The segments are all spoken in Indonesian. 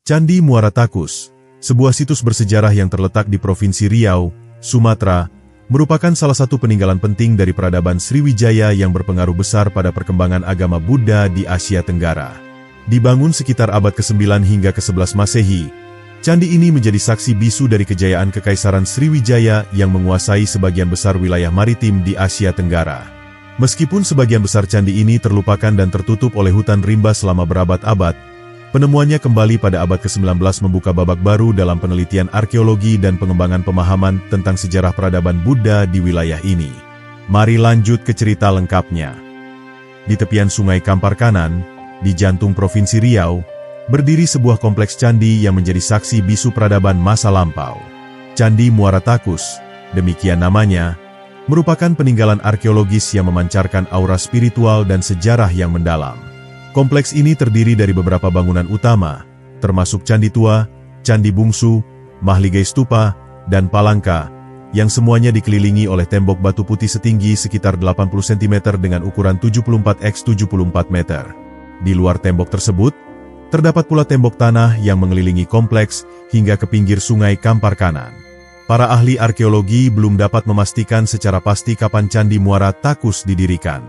Candi Muara Takus, sebuah situs bersejarah yang terletak di Provinsi Riau, Sumatera, merupakan salah satu peninggalan penting dari peradaban Sriwijaya yang berpengaruh besar pada perkembangan agama Buddha di Asia Tenggara. Dibangun sekitar abad ke-9 hingga ke-11 Masehi, candi ini menjadi saksi bisu dari kejayaan Kekaisaran Sriwijaya yang menguasai sebagian besar wilayah maritim di Asia Tenggara. Meskipun sebagian besar candi ini terlupakan dan tertutup oleh hutan rimba selama berabad-abad, penemuannya kembali pada abad ke-19 membuka babak baru dalam penelitian arkeologi dan pengembangan pemahaman tentang sejarah peradaban Buddha di wilayah ini. Mari lanjut ke cerita lengkapnya. Di tepian Sungai Kampar Kanan, di jantung Provinsi Riau, berdiri sebuah kompleks candi yang menjadi saksi bisu peradaban masa lampau. Candi Muara Takus, demikian namanya, merupakan peninggalan arkeologis yang memancarkan aura spiritual dan sejarah yang mendalam. Kompleks ini terdiri dari beberapa bangunan utama, termasuk Candi Tua, Candi Bungsu, Mahligai Stupa, dan Palangka, yang semuanya dikelilingi oleh tembok batu putih setinggi sekitar 80 cm dengan ukuran 74 x 74 meter. Di luar tembok tersebut, terdapat pula tembok tanah yang mengelilingi kompleks hingga ke pinggir Sungai Kampar Kanan. Para ahli arkeologi belum dapat memastikan secara pasti kapan Candi Muara Takus didirikan.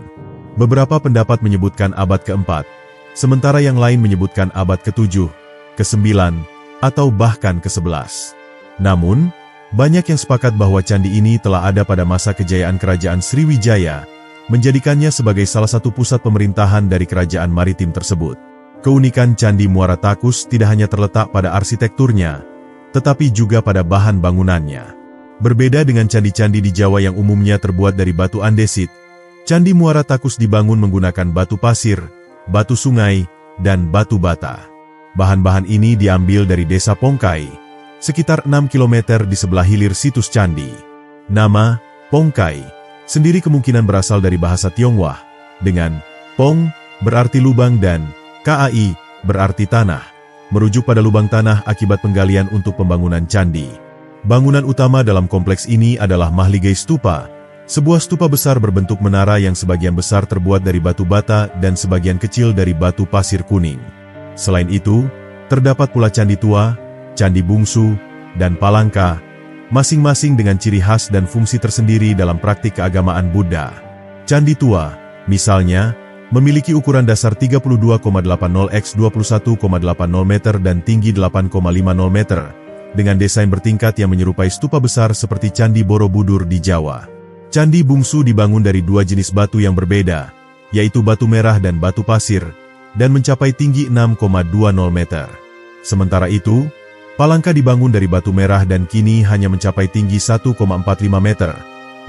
Beberapa pendapat menyebutkan abad ke-4, sementara yang lain menyebutkan abad ke-7, ke-9, atau bahkan ke-11. Namun, banyak yang sepakat bahwa candi ini telah ada pada masa kejayaan Kerajaan Sriwijaya, menjadikannya sebagai salah satu pusat pemerintahan dari kerajaan maritim tersebut. Keunikan Candi Muara Takus tidak hanya terletak pada arsitekturnya, tetapi juga pada bahan bangunannya. Berbeda dengan candi-candi di Jawa yang umumnya terbuat dari batu andesit, Candi Muara Takus dibangun menggunakan batu pasir, batu sungai, dan batu bata. Bahan-bahan ini diambil dari desa Pongkai, sekitar 6 km di sebelah hilir situs candi. Nama, Pongkai, sendiri kemungkinan berasal dari bahasa Tionghoa, dengan Pong, berarti lubang dan Kai, berarti tanah, merujuk pada lubang tanah akibat penggalian untuk pembangunan candi. Bangunan utama dalam kompleks ini adalah Mahligai Stupa, sebuah stupa besar berbentuk menara yang sebagian besar terbuat dari batu bata dan sebagian kecil dari batu pasir kuning. Selain itu, terdapat pula Candi Tua, Candi Bungsu, dan Palangka, masing-masing dengan ciri khas dan fungsi tersendiri dalam praktik keagamaan Buddha. Candi Tua, misalnya, memiliki ukuran dasar 32,80 x 21,80 meter dan tinggi 8,50 meter, dengan desain bertingkat yang menyerupai stupa besar seperti Candi Borobudur di Jawa. Candi Bungsu dibangun dari dua jenis batu yang berbeda, yaitu batu merah dan batu pasir, dan mencapai tinggi 6,20 meter. Sementara itu, Palangka dibangun dari batu merah dan kini hanya mencapai tinggi 1,45 meter,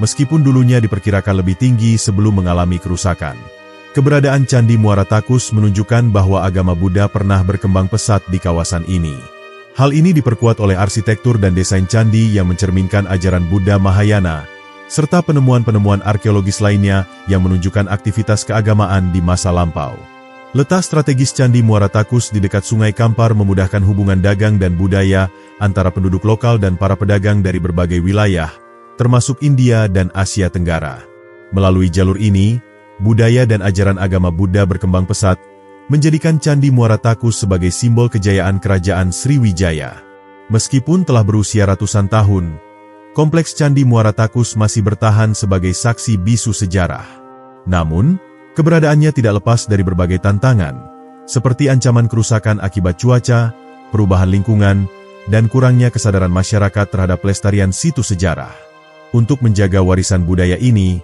meskipun dulunya diperkirakan lebih tinggi sebelum mengalami kerusakan. Keberadaan Candi Muara Takus menunjukkan bahwa agama Buddha pernah berkembang pesat di kawasan ini. Hal ini diperkuat oleh arsitektur dan desain candi yang mencerminkan ajaran Buddha Mahayana, serta penemuan-penemuan arkeologis lainnya yang menunjukkan aktivitas keagamaan di masa lampau. Letak strategis Candi Muara Takus di dekat Sungai Kampar memudahkan hubungan dagang dan budaya antara penduduk lokal dan para pedagang dari berbagai wilayah, termasuk India dan Asia Tenggara. Melalui jalur ini, budaya dan ajaran agama Buddha berkembang pesat, menjadikan Candi Muara Takus sebagai simbol kejayaan Kerajaan Sriwijaya. Meskipun telah berusia ratusan tahun, kompleks Candi Muara Takus masih bertahan sebagai saksi bisu sejarah. Namun, keberadaannya tidak lepas dari berbagai tantangan, seperti ancaman kerusakan akibat cuaca, perubahan lingkungan, dan kurangnya kesadaran masyarakat terhadap pelestarian situs sejarah. Untuk menjaga warisan budaya ini,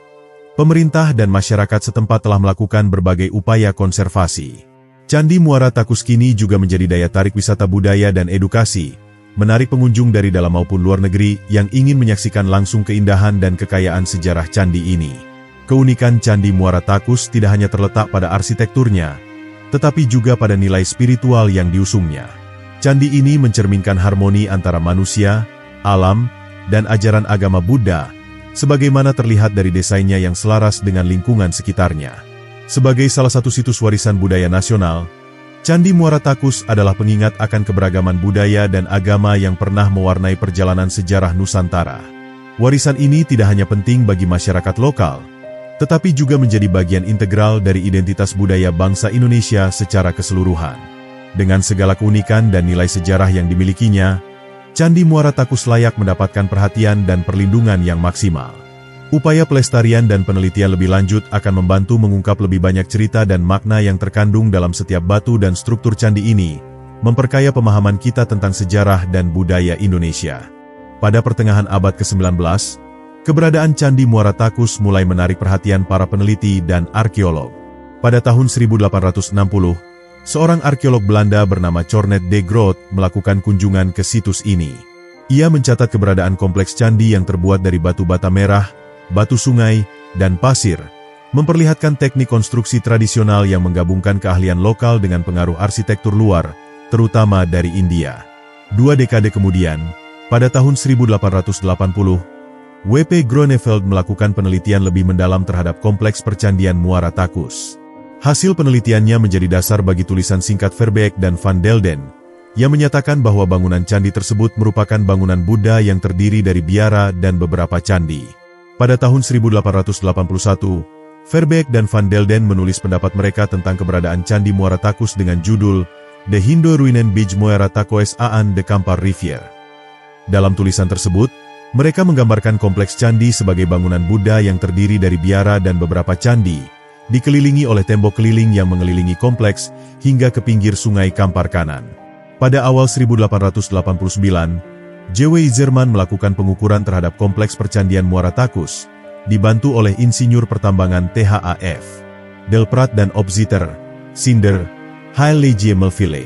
pemerintah dan masyarakat setempat telah melakukan berbagai upaya konservasi. Candi Muara Takus kini juga menjadi daya tarik wisata budaya dan edukasi, menarik pengunjung dari dalam maupun luar negeri yang ingin menyaksikan langsung keindahan dan kekayaan sejarah candi ini. Keunikan Candi Muara Takus tidak hanya terletak pada arsitekturnya, tetapi juga pada nilai spiritual yang diusungnya. Candi ini mencerminkan harmoni antara manusia, alam, dan ajaran agama Buddha, sebagaimana terlihat dari desainnya yang selaras dengan lingkungan sekitarnya. Sebagai salah satu situs warisan budaya nasional, Candi Muara Takus adalah pengingat akan keberagaman budaya dan agama yang pernah mewarnai perjalanan sejarah Nusantara. Warisan ini tidak hanya penting bagi masyarakat lokal, tetapi juga menjadi bagian integral dari identitas budaya bangsa Indonesia secara keseluruhan. Dengan segala keunikan dan nilai sejarah yang dimilikinya, Candi Muara Takus layak mendapatkan perhatian dan perlindungan yang maksimal. Upaya pelestarian dan penelitian lebih lanjut akan membantu mengungkap lebih banyak cerita dan makna yang terkandung dalam setiap batu dan struktur candi ini, memperkaya pemahaman kita tentang sejarah dan budaya Indonesia. Pada pertengahan abad ke-19, keberadaan Candi Muara Takus mulai menarik perhatian para peneliti dan arkeolog. Pada tahun 1860, seorang arkeolog Belanda bernama Cornet de Groot melakukan kunjungan ke situs ini. Ia mencatat keberadaan kompleks candi yang terbuat dari batu bata merah, batu sungai, dan pasir, memperlihatkan teknik konstruksi tradisional yang menggabungkan keahlian lokal dengan pengaruh arsitektur luar, terutama dari India. 2 dekade kemudian, pada tahun 1880, W.P. Groeneveld melakukan penelitian lebih mendalam terhadap kompleks percandian Muara Takus. Hasil penelitiannya menjadi dasar bagi tulisan singkat Verbeek dan Van Delden, yang menyatakan bahwa bangunan candi tersebut merupakan bangunan Buddha yang terdiri dari biara dan beberapa candi. Pada tahun 1881, Verbeek dan Van Delden menulis pendapat mereka tentang keberadaan Candi Muara Takus dengan judul De Hindo Ruinen bij Muara Takus aan de Kampar Rivier. Dalam tulisan tersebut, mereka menggambarkan kompleks candi sebagai bangunan Buddha yang terdiri dari biara dan beberapa candi, dikelilingi oleh tembok keliling yang mengelilingi kompleks hingga ke pinggir sungai Kampar kanan. Pada awal 1889, J.W. Izerman melakukan pengukuran terhadap kompleks percandian Muara Takus, dibantu oleh insinyur pertambangan THAF, Delprat dan Opziter, Cinder, Haile Melville.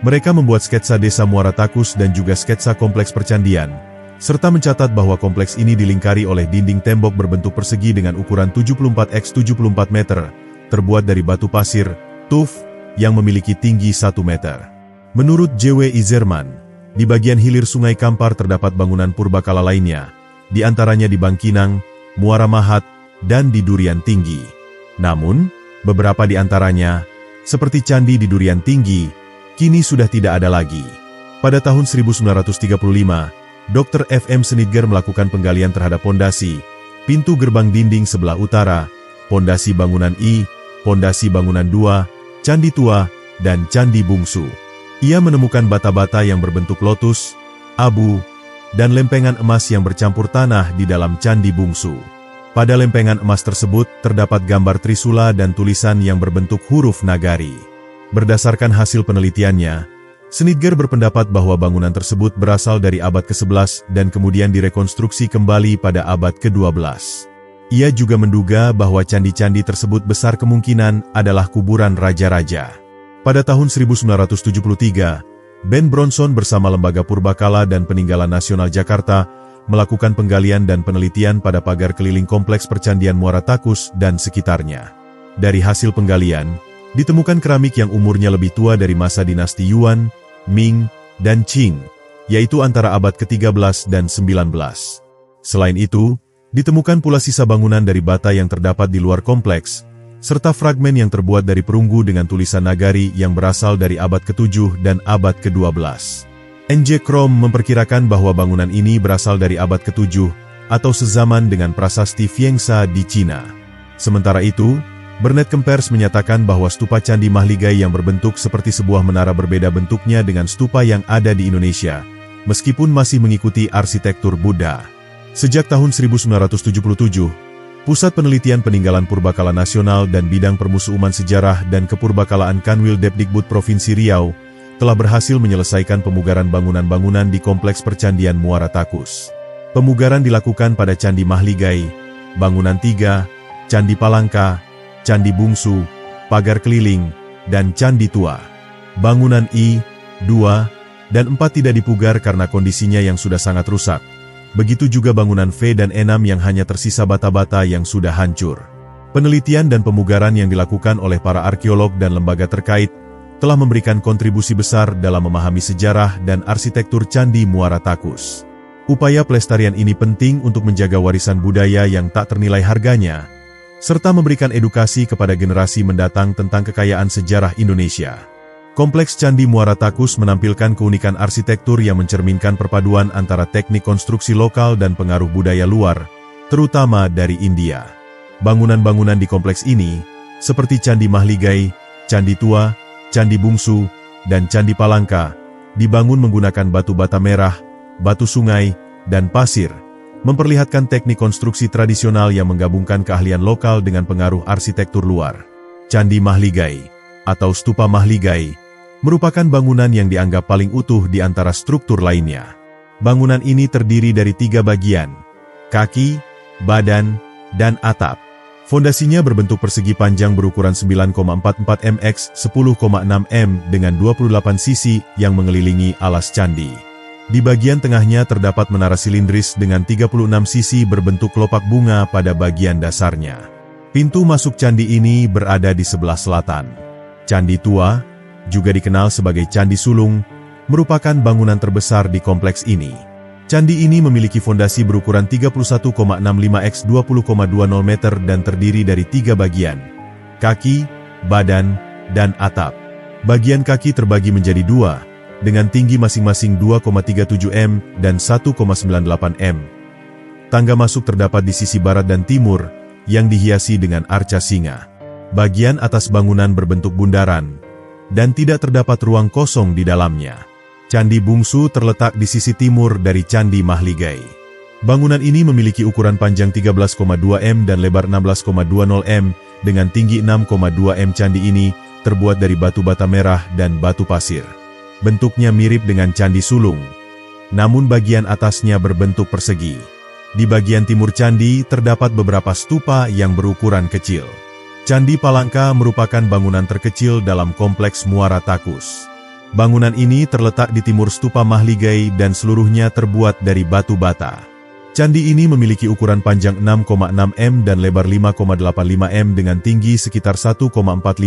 Mereka membuat sketsa desa Muara Takus dan juga sketsa kompleks percandian, serta mencatat bahwa kompleks ini dilingkari oleh dinding tembok berbentuk persegi dengan ukuran 74x74 meter, terbuat dari batu pasir, tuf, yang memiliki tinggi 1 meter. Menurut J.W. Izerman, di bagian hilir sungai Kampar terdapat bangunan purbakala lainnya, di antaranya di Bangkinang, Muara Mahat, dan di Durian Tinggi. Namun, beberapa di antaranya, seperti candi di Durian Tinggi, kini sudah tidak ada lagi. Pada tahun 1935, Dr. F.M. Snitger melakukan penggalian terhadap pondasi, pintu gerbang dinding sebelah utara, pondasi bangunan I, pondasi bangunan 2, Candi Tua, dan Candi Bungsu. Ia menemukan bata-bata yang berbentuk lotus, abu, dan lempengan emas yang bercampur tanah di dalam Candi Bungsu. Pada lempengan emas tersebut terdapat gambar trisula dan tulisan yang berbentuk huruf nagari. Berdasarkan hasil penelitiannya, Snitger berpendapat bahwa bangunan tersebut berasal dari abad ke-11 dan kemudian direkonstruksi kembali pada abad ke-12. Ia juga menduga bahwa candi-candi tersebut besar kemungkinan adalah kuburan raja-raja. Pada tahun 1973, Ben Bronson bersama Lembaga Purbakala dan Peninggalan Nasional Jakarta melakukan penggalian dan penelitian pada pagar keliling kompleks percandian Muara Takus dan sekitarnya. Dari hasil penggalian, ditemukan keramik yang umurnya lebih tua dari masa dinasti Yuan, Ming, dan Qing, yaitu antara abad ke-13 dan 19. Selain itu, ditemukan pula sisa bangunan dari bata yang terdapat di luar kompleks, serta fragmen yang terbuat dari perunggu dengan tulisan nagari yang berasal dari abad ke-7 dan abad ke-12. N.J. Krom memperkirakan bahwa bangunan ini berasal dari abad ke-7 atau sezaman dengan prasasti Fiengsa di Cina. Sementara itu, Bernard Kempers menyatakan bahwa stupa Candi Mahligai yang berbentuk seperti sebuah menara berbeda bentuknya dengan stupa yang ada di Indonesia, meskipun masih mengikuti arsitektur Buddha. Sejak tahun 1977, Pusat Penelitian Peninggalan Purbakala Nasional dan Bidang Permusuhan Sejarah dan Kepurbakalaan Kanwil Depdikbud Provinsi Riau telah berhasil menyelesaikan pemugaran bangunan-bangunan di Kompleks Percandian Muara Takus. Pemugaran dilakukan pada Candi Mahligai, Bangunan 3, Candi Palangka, Candi Bungsu, Pagar Keliling, dan Candi Tua. Bangunan I, 2, dan 4 tidak dipugar karena kondisinya yang sudah sangat rusak. Begitu juga bangunan V dan E6 yang hanya tersisa bata-bata yang sudah hancur. Penelitian dan pemugaran yang dilakukan oleh para arkeolog dan lembaga terkait telah memberikan kontribusi besar dalam memahami sejarah dan arsitektur Candi Muara Takus. Upaya pelestarian ini penting untuk menjaga warisan budaya yang tak ternilai harganya, serta memberikan edukasi kepada generasi mendatang tentang kekayaan sejarah Indonesia. Kompleks Candi Muara Takus menampilkan keunikan arsitektur yang mencerminkan perpaduan antara teknik konstruksi lokal dan pengaruh budaya luar, terutama dari India. Bangunan-bangunan di kompleks ini, seperti Candi Mahligai, Candi Tua, Candi Bungsu, dan Candi Palangka dibangun menggunakan batu bata merah, batu sungai, dan pasir, memperlihatkan teknik konstruksi tradisional yang menggabungkan keahlian lokal dengan pengaruh arsitektur luar. Candi Mahligai, atau Stupa Mahligai, merupakan bangunan yang dianggap paling utuh di antara struktur lainnya. Bangunan ini terdiri dari 3 bagian, kaki, badan, dan atap. Fondasinya berbentuk persegi panjang berukuran 9,44 m x 10,6 m dengan 28 sisi yang mengelilingi alas candi. Di bagian tengahnya terdapat menara silindris dengan 36 sisi berbentuk kelopak bunga pada bagian dasarnya. Pintu masuk candi ini berada di sebelah selatan. Candi Tua, juga dikenal sebagai Candi Sulung, merupakan bangunan terbesar di kompleks ini. Candi ini memiliki fondasi berukuran 31,65 x 20,20 meter dan terdiri dari 3 bagian, kaki, badan, dan atap. Bagian kaki terbagi menjadi 2, dengan tinggi masing-masing 2,37 m dan 1,98 m. Tangga masuk terdapat di sisi barat dan timur, yang dihiasi dengan arca singa. Bagian atas bangunan berbentuk bundaran, dan tidak terdapat ruang kosong di dalamnya. Candi Bungsu terletak di sisi timur dari Candi Mahligai. Bangunan ini memiliki ukuran panjang 13,2 m dan lebar 16,20 m, dengan tinggi 6,2 m. Candi ini terbuat dari batu bata merah dan batu pasir. Bentuknya mirip dengan Candi Sulung, namun bagian atasnya berbentuk persegi. Di bagian timur candi terdapat beberapa stupa yang berukuran kecil. Candi Palangka merupakan bangunan terkecil dalam kompleks Muara Takus. Bangunan ini terletak di timur Stupa Mahligai dan seluruhnya terbuat dari batu bata. Candi ini memiliki ukuran panjang 6,6 m dan lebar 5,85 m dengan tinggi sekitar 1,45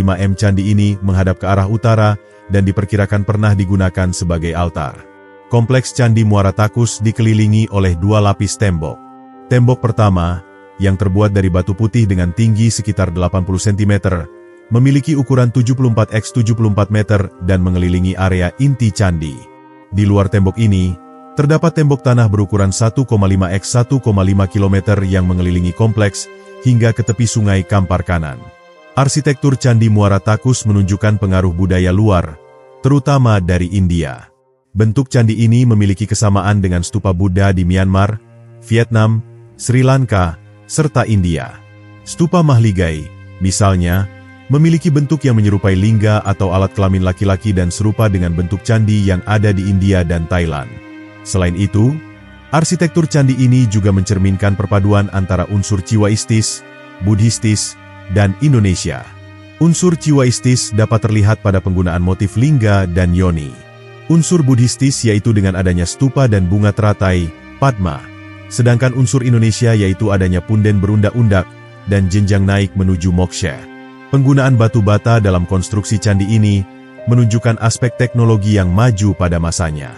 m. Candi ini menghadap ke arah utara dan diperkirakan pernah digunakan sebagai altar. Kompleks Candi Muara Takus dikelilingi oleh 2 lapis tembok. Tembok pertama, yang terbuat dari batu putih dengan tinggi sekitar 80 cm, memiliki ukuran 74 x 74 meter dan mengelilingi area inti candi. Di luar tembok ini, terdapat tembok tanah berukuran 1,5 x 1,5 km yang mengelilingi kompleks hingga ke tepi sungai Kampar kanan. Arsitektur Candi Muara Takus menunjukkan pengaruh budaya luar, terutama dari India. Bentuk candi ini memiliki kesamaan dengan stupa Buddha di Myanmar, Vietnam, Sri Lanka, serta India. Stupa Mahligai, misalnya, memiliki bentuk yang menyerupai lingga atau alat kelamin laki-laki dan serupa dengan bentuk candi yang ada di India dan Thailand. Selain itu, arsitektur candi ini juga mencerminkan perpaduan antara unsur Ciwaistis, Buddhistis, dan Indonesia. Unsur Ciwaistis dapat terlihat pada penggunaan motif lingga dan yoni. Unsur Buddhistis yaitu dengan adanya stupa dan bunga teratai, Padma. Sedangkan unsur Indonesia yaitu adanya punden berundak-undak dan jenjang naik menuju moksha. Penggunaan batu bata dalam konstruksi candi ini menunjukkan aspek teknologi yang maju pada masanya.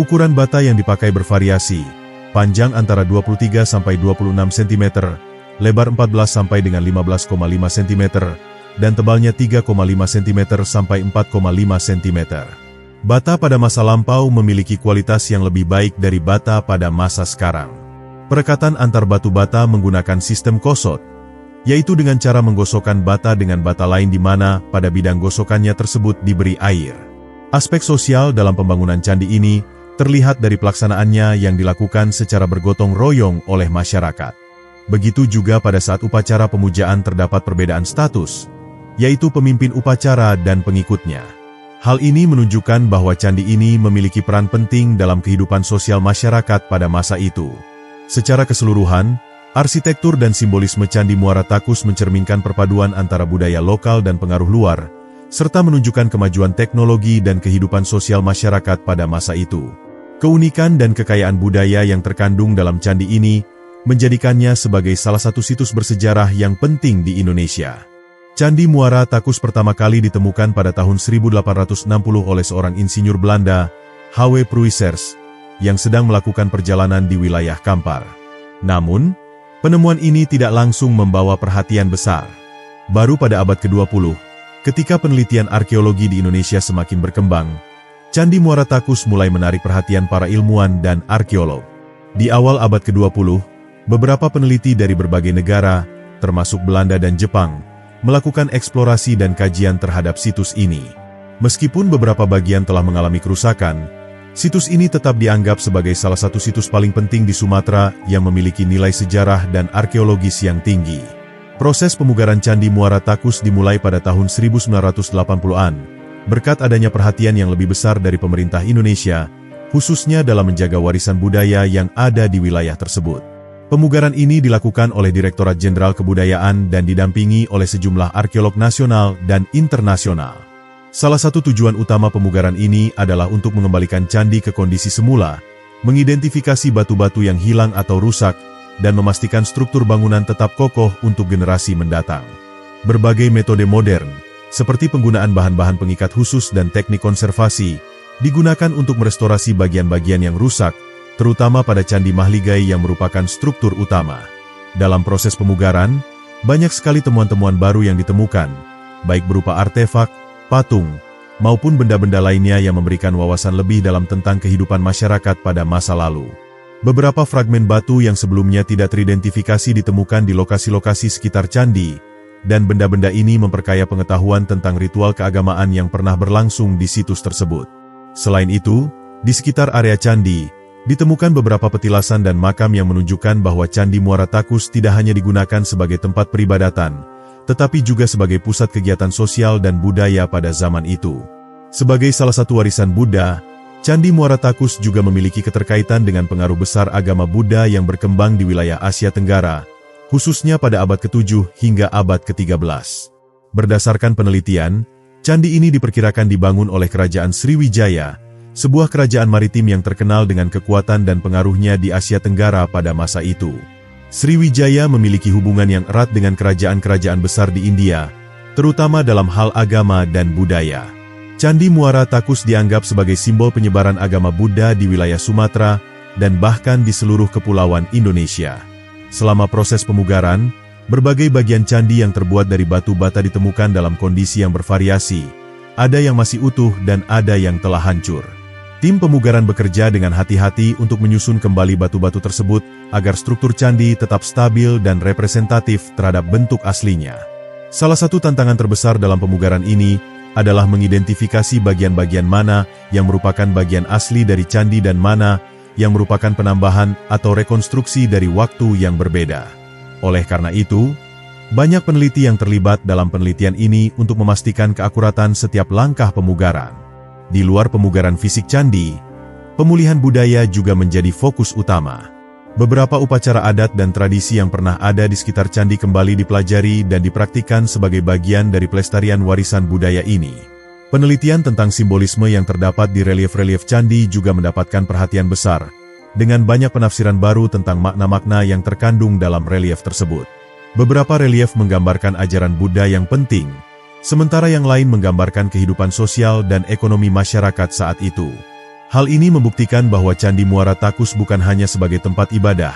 Ukuran bata yang dipakai bervariasi, panjang antara 23 sampai 26 cm, lebar 14 sampai dengan 15,5 cm, dan tebalnya 3,5 cm sampai 4,5 cm. Bata pada masa lampau memiliki kualitas yang lebih baik dari bata pada masa sekarang. Perekatan antar batu bata menggunakan sistem kosot, yaitu dengan cara menggosokkan bata dengan bata lain di mana pada bidang gosokannya tersebut diberi air. Aspek sosial dalam pembangunan candi ini terlihat dari pelaksanaannya yang dilakukan secara bergotong royong oleh masyarakat. Begitu juga pada saat upacara pemujaan terdapat perbedaan status, yaitu pemimpin upacara dan pengikutnya. Hal ini menunjukkan bahwa candi ini memiliki peran penting dalam kehidupan sosial masyarakat pada masa itu. Secara keseluruhan, arsitektur dan simbolisme Candi Muara Takus mencerminkan perpaduan antara budaya lokal dan pengaruh luar, serta menunjukkan kemajuan teknologi dan kehidupan sosial masyarakat pada masa itu. Keunikan dan kekayaan budaya yang terkandung dalam candi ini menjadikannya sebagai salah satu situs bersejarah yang penting di Indonesia. Candi Muara Takus pertama kali ditemukan pada tahun 1860 oleh seorang insinyur Belanda, H.W. Pruisers, yang sedang melakukan perjalanan di wilayah Kampar. Namun, penemuan ini tidak langsung membawa perhatian besar. Baru pada abad ke-20, ketika penelitian arkeologi di Indonesia semakin berkembang, Candi Muara Takus mulai menarik perhatian para ilmuwan dan arkeolog. Di awal abad ke-20, beberapa peneliti dari berbagai negara, termasuk Belanda dan Jepang, melakukan eksplorasi dan kajian terhadap situs ini. Meskipun beberapa bagian telah mengalami kerusakan, situs ini tetap dianggap sebagai salah satu situs paling penting di Sumatera yang memiliki nilai sejarah dan arkeologis yang tinggi. Proses pemugaran Candi Muara Takus dimulai pada tahun 1980-an, berkat adanya perhatian yang lebih besar dari pemerintah Indonesia, khususnya dalam menjaga warisan budaya yang ada di wilayah tersebut. Pemugaran ini dilakukan oleh Direktorat Jenderal Kebudayaan dan didampingi oleh sejumlah arkeolog nasional dan internasional. Salah satu tujuan utama pemugaran ini adalah untuk mengembalikan candi ke kondisi semula, mengidentifikasi batu-batu yang hilang atau rusak, dan memastikan struktur bangunan tetap kokoh untuk generasi mendatang. Berbagai metode modern, seperti penggunaan bahan-bahan pengikat khusus dan teknik konservasi, digunakan untuk merestorasi bagian-bagian yang rusak, terutama pada Candi Mahligai yang merupakan struktur utama. Dalam proses pemugaran, banyak sekali temuan-temuan baru yang ditemukan, baik berupa artefak, patung, maupun benda-benda lainnya yang memberikan wawasan lebih dalam tentang kehidupan masyarakat pada masa lalu. Beberapa fragmen batu yang sebelumnya tidak teridentifikasi ditemukan di lokasi-lokasi sekitar candi, dan benda-benda ini memperkaya pengetahuan tentang ritual keagamaan yang pernah berlangsung di situs tersebut. Selain itu, di sekitar area candi, ditemukan beberapa petilasan dan makam yang menunjukkan bahwa Candi Muara Takus tidak hanya digunakan sebagai tempat peribadatan, tetapi juga sebagai pusat kegiatan sosial dan budaya pada zaman itu. Sebagai salah satu warisan Buddha, Candi Muara Takus juga memiliki keterkaitan dengan pengaruh besar agama Buddha yang berkembang di wilayah Asia Tenggara, khususnya pada abad ke-7 hingga abad ke-13. Berdasarkan penelitian, candi ini diperkirakan dibangun oleh Kerajaan Sriwijaya, sebuah kerajaan maritim yang terkenal dengan kekuatan dan pengaruhnya di Asia Tenggara pada masa itu. Sriwijaya memiliki hubungan yang erat dengan kerajaan-kerajaan besar di India, terutama dalam hal agama dan budaya. Candi Muara Takus dianggap sebagai simbol penyebaran agama Buddha di wilayah Sumatera dan bahkan di seluruh kepulauan Indonesia. Selama proses pemugaran, berbagai bagian candi yang terbuat dari batu bata ditemukan dalam kondisi yang bervariasi. Ada yang masih utuh dan ada yang telah hancur. Tim pemugaran bekerja dengan hati-hati untuk menyusun kembali batu-batu tersebut agar struktur candi tetap stabil dan representatif terhadap bentuk aslinya. Salah satu tantangan terbesar dalam pemugaran ini adalah mengidentifikasi bagian-bagian mana yang merupakan bagian asli dari candi dan mana yang merupakan penambahan atau rekonstruksi dari waktu yang berbeda. Oleh karena itu, banyak peneliti yang terlibat dalam penelitian ini untuk memastikan keakuratan setiap langkah pemugaran. Di luar pemugaran fisik candi, pemulihan budaya juga menjadi fokus utama. Beberapa upacara adat dan tradisi yang pernah ada di sekitar candi kembali dipelajari dan dipraktikkan sebagai bagian dari pelestarian warisan budaya ini. Penelitian tentang simbolisme yang terdapat di relief-relief candi juga mendapatkan perhatian besar, dengan banyak penafsiran baru tentang makna-makna yang terkandung dalam relief tersebut. Beberapa relief menggambarkan ajaran Buddha yang penting, sementara yang lain menggambarkan kehidupan sosial dan ekonomi masyarakat saat itu. Hal ini membuktikan bahwa Candi Muara Takus bukan hanya sebagai tempat ibadah,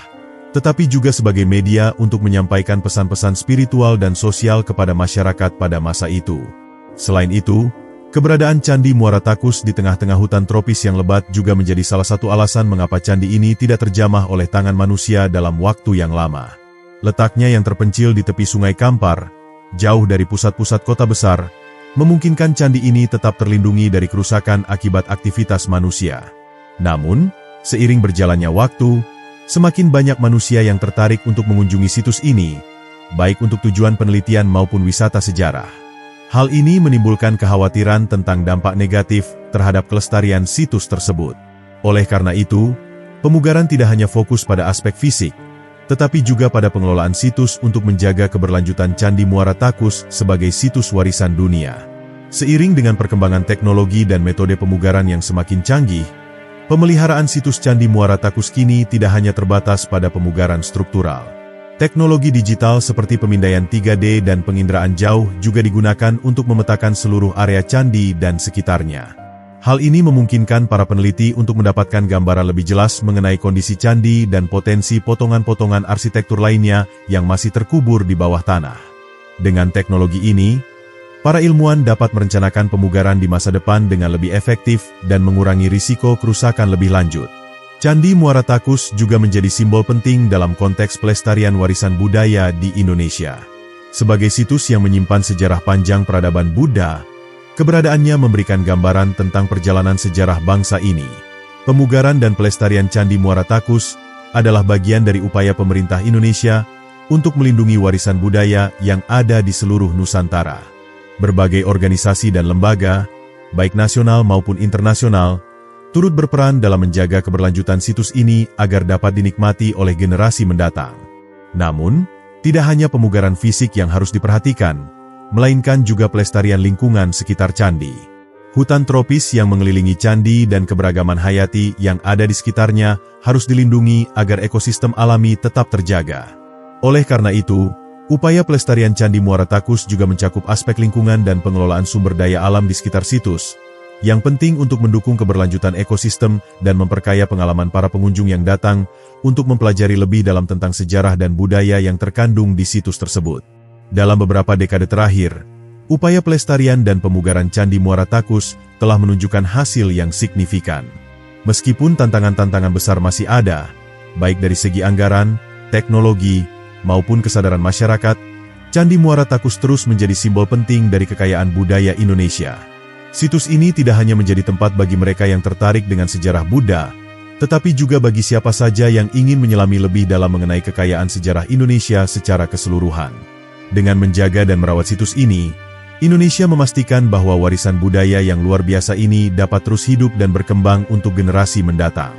tetapi juga sebagai media untuk menyampaikan pesan-pesan spiritual dan sosial kepada masyarakat pada masa itu. Selain itu, keberadaan Candi Muara Takus di tengah-tengah hutan tropis yang lebat juga menjadi salah satu alasan mengapa candi ini tidak terjamah oleh tangan manusia dalam waktu yang lama. Letaknya yang terpencil di tepi Sungai Kampar, jauh dari pusat-pusat kota besar, memungkinkan candi ini tetap terlindungi dari kerusakan akibat aktivitas manusia. Namun, seiring berjalannya waktu, semakin banyak manusia yang tertarik untuk mengunjungi situs ini, baik untuk tujuan penelitian maupun wisata sejarah. Hal ini menimbulkan kekhawatiran tentang dampak negatif terhadap kelestarian situs tersebut. Oleh karena itu, pemugaran tidak hanya fokus pada aspek fisik, tetapi juga pada pengelolaan situs untuk menjaga keberlanjutan Candi Muara Takus sebagai situs warisan dunia. Seiring dengan perkembangan teknologi dan metode pemugaran yang semakin canggih, pemeliharaan situs Candi Muara Takus kini tidak hanya terbatas pada pemugaran struktural. Teknologi digital seperti pemindaian 3D dan penginderaan jauh juga digunakan untuk memetakan seluruh area candi dan sekitarnya. Hal ini memungkinkan para peneliti untuk mendapatkan gambaran lebih jelas mengenai kondisi candi dan potensi potongan-potongan arsitektur lainnya yang masih terkubur di bawah tanah. Dengan teknologi ini, para ilmuwan dapat merencanakan pemugaran di masa depan dengan lebih efektif dan mengurangi risiko kerusakan lebih lanjut. Candi Muara Takus juga menjadi simbol penting dalam konteks pelestarian warisan budaya di Indonesia. Sebagai situs yang menyimpan sejarah panjang peradaban Buddha, Keberadaannya memberikan gambaran tentang perjalanan sejarah bangsa ini. Pemugaran dan pelestarian Candi Muara Takus adalah bagian dari upaya pemerintah Indonesia untuk melindungi warisan budaya yang ada di seluruh Nusantara. Berbagai organisasi dan lembaga, baik nasional maupun internasional, turut berperan dalam menjaga keberlanjutan situs ini agar dapat dinikmati oleh generasi mendatang. Namun, tidak hanya pemugaran fisik yang harus diperhatikan, melainkan juga pelestarian lingkungan sekitar candi. Hutan tropis yang mengelilingi candi dan keberagaman hayati yang ada di sekitarnya harus dilindungi agar ekosistem alami tetap terjaga. Oleh karena itu, upaya pelestarian Candi Muara Takus juga mencakup aspek lingkungan dan pengelolaan sumber daya alam di sekitar situs, yang penting untuk mendukung keberlanjutan ekosistem dan memperkaya pengalaman para pengunjung yang datang untuk mempelajari lebih dalam tentang sejarah dan budaya yang terkandung di situs tersebut. Dalam beberapa dekade terakhir, upaya pelestarian dan pemugaran Candi Muara Takus telah menunjukkan hasil yang signifikan. Meskipun tantangan-tantangan besar masih ada, baik dari segi anggaran, teknologi, maupun kesadaran masyarakat, Candi Muara Takus terus menjadi simbol penting dari kekayaan budaya Indonesia. Situs ini tidak hanya menjadi tempat bagi mereka yang tertarik dengan sejarah Buddha, tetapi juga bagi siapa saja yang ingin menyelami lebih dalam mengenai kekayaan sejarah Indonesia secara keseluruhan. Dengan menjaga dan merawat situs ini, Indonesia memastikan bahwa warisan budaya yang luar biasa ini dapat terus hidup dan berkembang untuk generasi mendatang.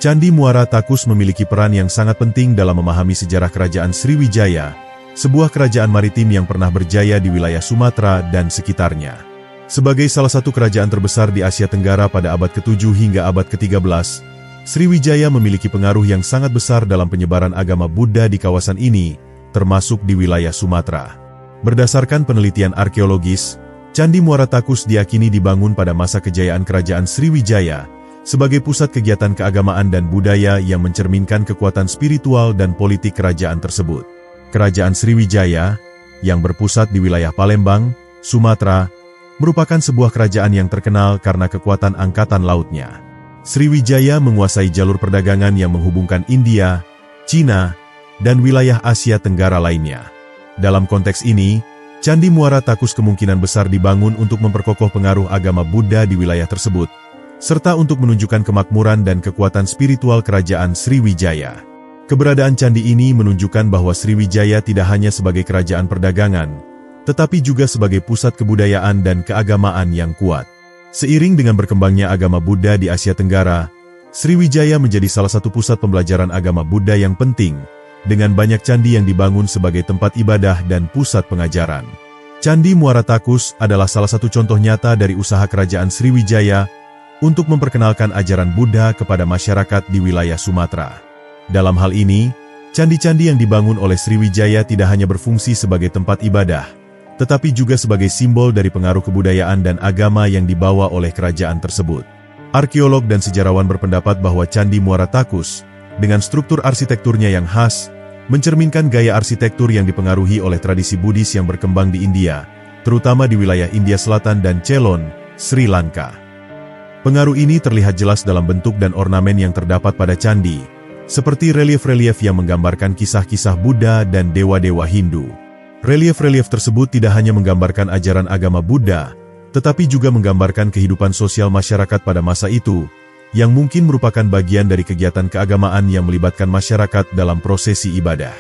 Candi Muara Takus memiliki peran yang sangat penting dalam memahami sejarah Kerajaan Sriwijaya, sebuah kerajaan maritim yang pernah berjaya di wilayah Sumatera dan sekitarnya. Sebagai salah satu kerajaan terbesar di Asia Tenggara pada abad ke-7 hingga abad ke-13, Sriwijaya memiliki pengaruh yang sangat besar dalam penyebaran agama Buddha di kawasan ini, termasuk di wilayah Sumatera. Berdasarkan penelitian arkeologis, Candi Muara Takus diakini dibangun pada masa kejayaan Kerajaan Sriwijaya sebagai pusat kegiatan keagamaan dan budaya yang mencerminkan kekuatan spiritual dan politik kerajaan tersebut. Kerajaan Sriwijaya, yang berpusat di wilayah Palembang, Sumatera, merupakan sebuah kerajaan yang terkenal karena kekuatan angkatan lautnya. Sriwijaya menguasai jalur perdagangan yang menghubungkan India, Cina, dan wilayah Asia Tenggara lainnya. Dalam konteks ini, Candi Muara Takus kemungkinan besar dibangun untuk memperkokoh pengaruh agama Buddha di wilayah tersebut, serta untuk menunjukkan kemakmuran dan kekuatan spiritual kerajaan Sriwijaya. Keberadaan candi ini menunjukkan bahwa Sriwijaya tidak hanya sebagai kerajaan perdagangan, tetapi juga sebagai pusat kebudayaan dan keagamaan yang kuat. Seiring dengan berkembangnya agama Buddha di Asia Tenggara, Sriwijaya menjadi salah satu pusat pembelajaran agama Buddha yang penting, dengan banyak candi yang dibangun sebagai tempat ibadah dan pusat pengajaran. Candi Muara Takus adalah salah satu contoh nyata dari usaha kerajaan Sriwijaya untuk memperkenalkan ajaran Buddha kepada masyarakat di wilayah Sumatera. Dalam hal ini, candi-candi yang dibangun oleh Sriwijaya tidak hanya berfungsi sebagai tempat ibadah, tetapi juga sebagai simbol dari pengaruh kebudayaan dan agama yang dibawa oleh kerajaan tersebut. Arkeolog dan sejarawan berpendapat bahwa Candi Muara Takus, dengan struktur arsitekturnya yang khas, mencerminkan gaya arsitektur yang dipengaruhi oleh tradisi Buddhis yang berkembang di India, terutama di wilayah India Selatan dan Ceylon, Sri Lanka. Pengaruh ini terlihat jelas dalam bentuk dan ornamen yang terdapat pada candi, seperti relief-relief yang menggambarkan kisah-kisah Buddha dan dewa-dewa Hindu. Relief-relief tersebut tidak hanya menggambarkan ajaran agama Buddha, tetapi juga menggambarkan kehidupan sosial masyarakat pada masa itu, yang mungkin merupakan bagian dari kegiatan keagamaan yang melibatkan masyarakat dalam prosesi ibadah.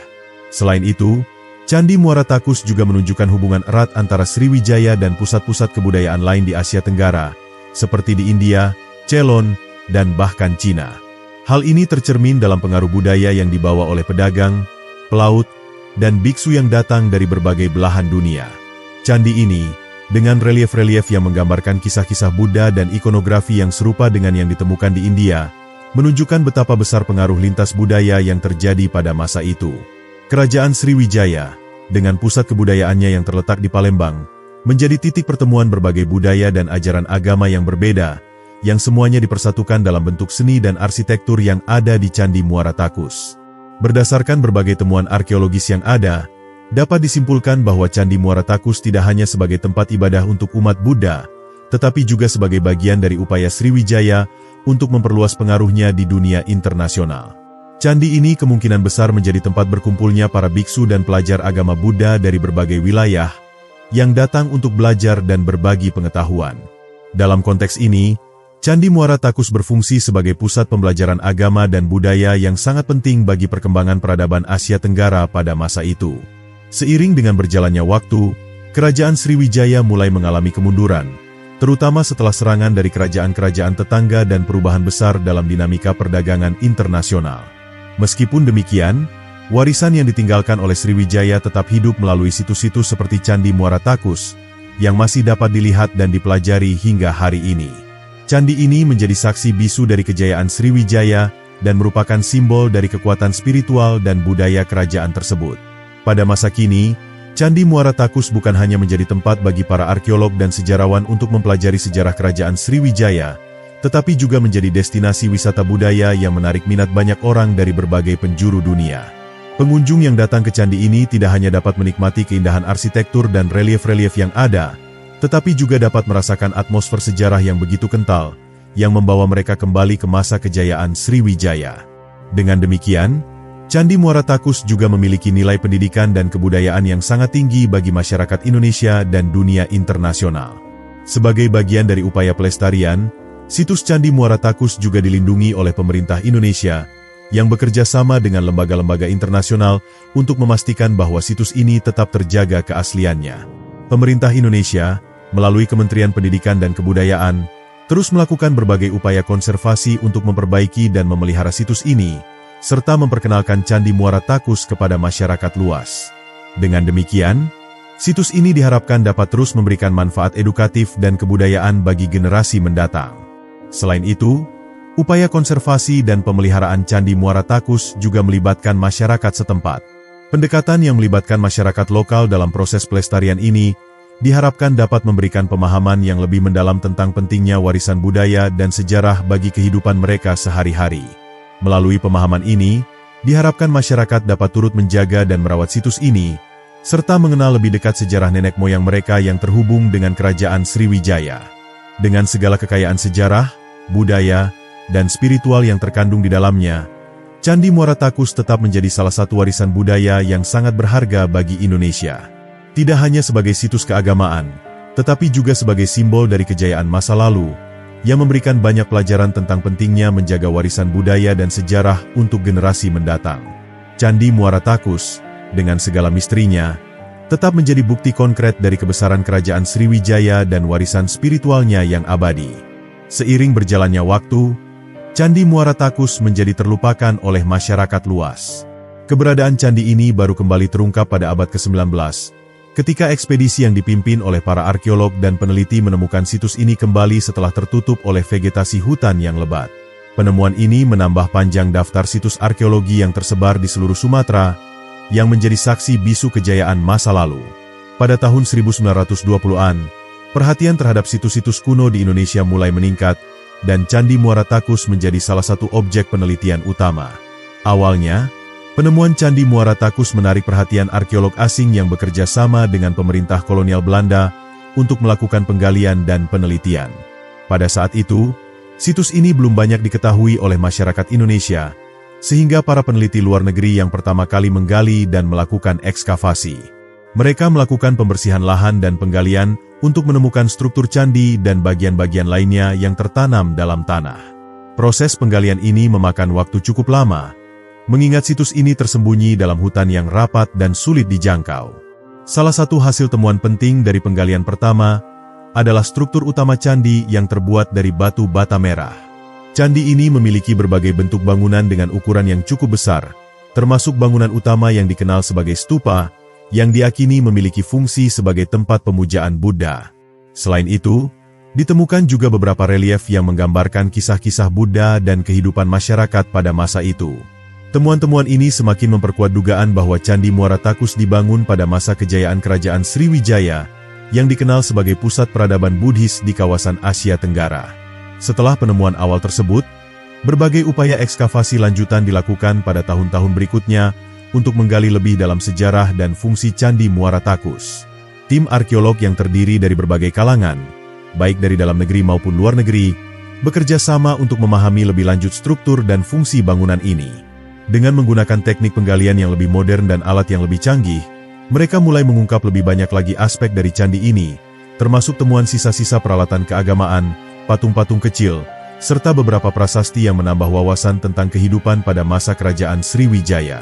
Selain itu, Candi Muara Takus juga menunjukkan hubungan erat antara Sriwijaya dan pusat-pusat kebudayaan lain di Asia Tenggara, seperti di India, Ceylon, dan bahkan Cina. Hal ini tercermin dalam pengaruh budaya yang dibawa oleh pedagang, pelaut, dan biksu yang datang dari berbagai belahan dunia. Candi ini, dengan relief-relief yang menggambarkan kisah-kisah Buddha dan ikonografi yang serupa dengan yang ditemukan di India, menunjukkan betapa besar pengaruh lintas budaya yang terjadi pada masa itu. Kerajaan Sriwijaya, dengan pusat kebudayaannya yang terletak di Palembang, menjadi titik pertemuan berbagai budaya dan ajaran agama yang berbeda, yang semuanya dipersatukan dalam bentuk seni dan arsitektur yang ada di Candi Muara Takus. Berdasarkan berbagai temuan arkeologis yang ada, dapat disimpulkan bahwa Candi Muara Takus tidak hanya sebagai tempat ibadah untuk umat Buddha, tetapi juga sebagai bagian dari upaya Sriwijaya untuk memperluas pengaruhnya di dunia internasional. Candi ini kemungkinan besar menjadi tempat berkumpulnya para biksu dan pelajar agama Buddha dari berbagai wilayah, yang datang untuk belajar dan berbagi pengetahuan. Dalam konteks ini, Candi Muara Takus berfungsi sebagai pusat pembelajaran agama dan budaya yang sangat penting bagi perkembangan peradaban Asia Tenggara pada masa itu. Seiring dengan berjalannya waktu, Kerajaan Sriwijaya mulai mengalami kemunduran, terutama setelah serangan dari kerajaan-kerajaan tetangga dan perubahan besar dalam dinamika perdagangan internasional. Meskipun demikian, warisan yang ditinggalkan oleh Sriwijaya tetap hidup melalui situs-situs seperti Candi Muara Takus, yang masih dapat dilihat dan dipelajari hingga hari ini. Candi ini menjadi saksi bisu dari kejayaan Sriwijaya dan merupakan simbol dari kekuatan spiritual dan budaya kerajaan tersebut. Pada masa kini, Candi Muara Takus bukan hanya menjadi tempat bagi para arkeolog dan sejarawan untuk mempelajari sejarah kerajaan Sriwijaya, tetapi juga menjadi destinasi wisata budaya yang menarik minat banyak orang dari berbagai penjuru dunia. Pengunjung yang datang ke candi ini tidak hanya dapat menikmati keindahan arsitektur dan relief-relief yang ada, tetapi juga dapat merasakan atmosfer sejarah yang begitu kental, yang membawa mereka kembali ke masa kejayaan Sriwijaya. Dengan demikian, Candi Muara Takus juga memiliki nilai pendidikan dan kebudayaan yang sangat tinggi bagi masyarakat Indonesia dan dunia internasional. Sebagai bagian dari upaya pelestarian, situs Candi Muara Takus juga dilindungi oleh pemerintah Indonesia, yang bekerja sama dengan lembaga-lembaga internasional untuk memastikan bahwa situs ini tetap terjaga keasliannya. Pemerintah Indonesia, melalui Kementerian Pendidikan dan Kebudayaan, terus melakukan berbagai upaya konservasi untuk memperbaiki dan memelihara situs ini, serta memperkenalkan Candi Muara Takus kepada masyarakat luas. Dengan demikian, situs ini diharapkan dapat terus memberikan manfaat edukatif dan kebudayaan bagi generasi mendatang. Selain itu, upaya konservasi dan pemeliharaan Candi Muara Takus juga melibatkan masyarakat setempat. Pendekatan yang melibatkan masyarakat lokal dalam proses pelestarian ini diharapkan dapat memberikan pemahaman yang lebih mendalam tentang pentingnya warisan budaya dan sejarah bagi kehidupan mereka sehari-hari. Melalui pemahaman ini, diharapkan masyarakat dapat turut menjaga dan merawat situs ini, serta mengenal lebih dekat sejarah nenek moyang mereka yang terhubung dengan kerajaan Sriwijaya. Dengan segala kekayaan sejarah, budaya, dan spiritual yang terkandung di dalamnya, Candi Muara Takus tetap menjadi salah satu warisan budaya yang sangat berharga bagi Indonesia. Tidak hanya sebagai situs keagamaan, tetapi juga sebagai simbol dari kejayaan masa lalu, yang memberikan banyak pelajaran tentang pentingnya menjaga warisan budaya dan sejarah untuk generasi mendatang. Candi Muara Takus, dengan segala misterinya, tetap menjadi bukti konkret dari kebesaran kerajaan Sriwijaya dan warisan spiritualnya yang abadi. Seiring berjalannya waktu, Candi Muara Takus menjadi terlupakan oleh masyarakat luas. Keberadaan candi ini baru kembali terungkap pada abad ke-19, ketika ekspedisi yang dipimpin oleh para arkeolog dan peneliti menemukan situs ini kembali setelah tertutup oleh vegetasi hutan yang lebat. Penemuan ini menambah panjang daftar situs arkeologi yang tersebar di seluruh Sumatera, yang menjadi saksi bisu kejayaan masa lalu. Pada tahun 1920-an, perhatian terhadap situs-situs kuno di Indonesia mulai meningkat, dan Candi Muara Takus menjadi salah satu objek penelitian utama. Awalnya, penemuan Candi Muara Takus menarik perhatian arkeolog asing yang bekerja sama dengan pemerintah kolonial Belanda untuk melakukan penggalian dan penelitian. Pada saat itu, situs ini belum banyak diketahui oleh masyarakat Indonesia, sehingga para peneliti luar negeri yang pertama kali menggali dan melakukan ekskavasi. Mereka melakukan pembersihan lahan dan penggalian untuk menemukan struktur candi dan bagian-bagian lainnya yang tertanam dalam tanah. Proses penggalian ini memakan waktu cukup lama, mengingat situs ini tersembunyi dalam hutan yang rapat dan sulit dijangkau. Salah satu hasil temuan penting dari penggalian pertama adalah struktur utama candi yang terbuat dari batu bata merah. Candi ini memiliki berbagai bentuk bangunan dengan ukuran yang cukup besar, termasuk bangunan utama yang dikenal sebagai stupa, yang diyakini memiliki fungsi sebagai tempat pemujaan Buddha. Selain itu, ditemukan juga beberapa relief yang menggambarkan kisah-kisah Buddha dan kehidupan masyarakat pada masa itu. Temuan-temuan ini semakin memperkuat dugaan bahwa Candi Muara Takus dibangun pada masa kejayaan kerajaan Sriwijaya, yang dikenal sebagai pusat peradaban Buddhis di kawasan Asia Tenggara. Setelah penemuan awal tersebut, berbagai upaya ekskavasi lanjutan dilakukan pada tahun-tahun berikutnya untuk menggali lebih dalam sejarah dan fungsi Candi Muara Takus. Tim arkeolog yang terdiri dari berbagai kalangan, baik dari dalam negeri maupun luar negeri, bekerja sama untuk memahami lebih lanjut struktur dan fungsi bangunan ini. Dengan menggunakan teknik penggalian yang lebih modern dan alat yang lebih canggih, Mereka mulai mengungkap lebih banyak lagi aspek dari candi ini, termasuk temuan sisa-sisa peralatan keagamaan, patung-patung kecil, serta beberapa prasasti yang menambah wawasan tentang kehidupan pada masa kerajaan Sriwijaya.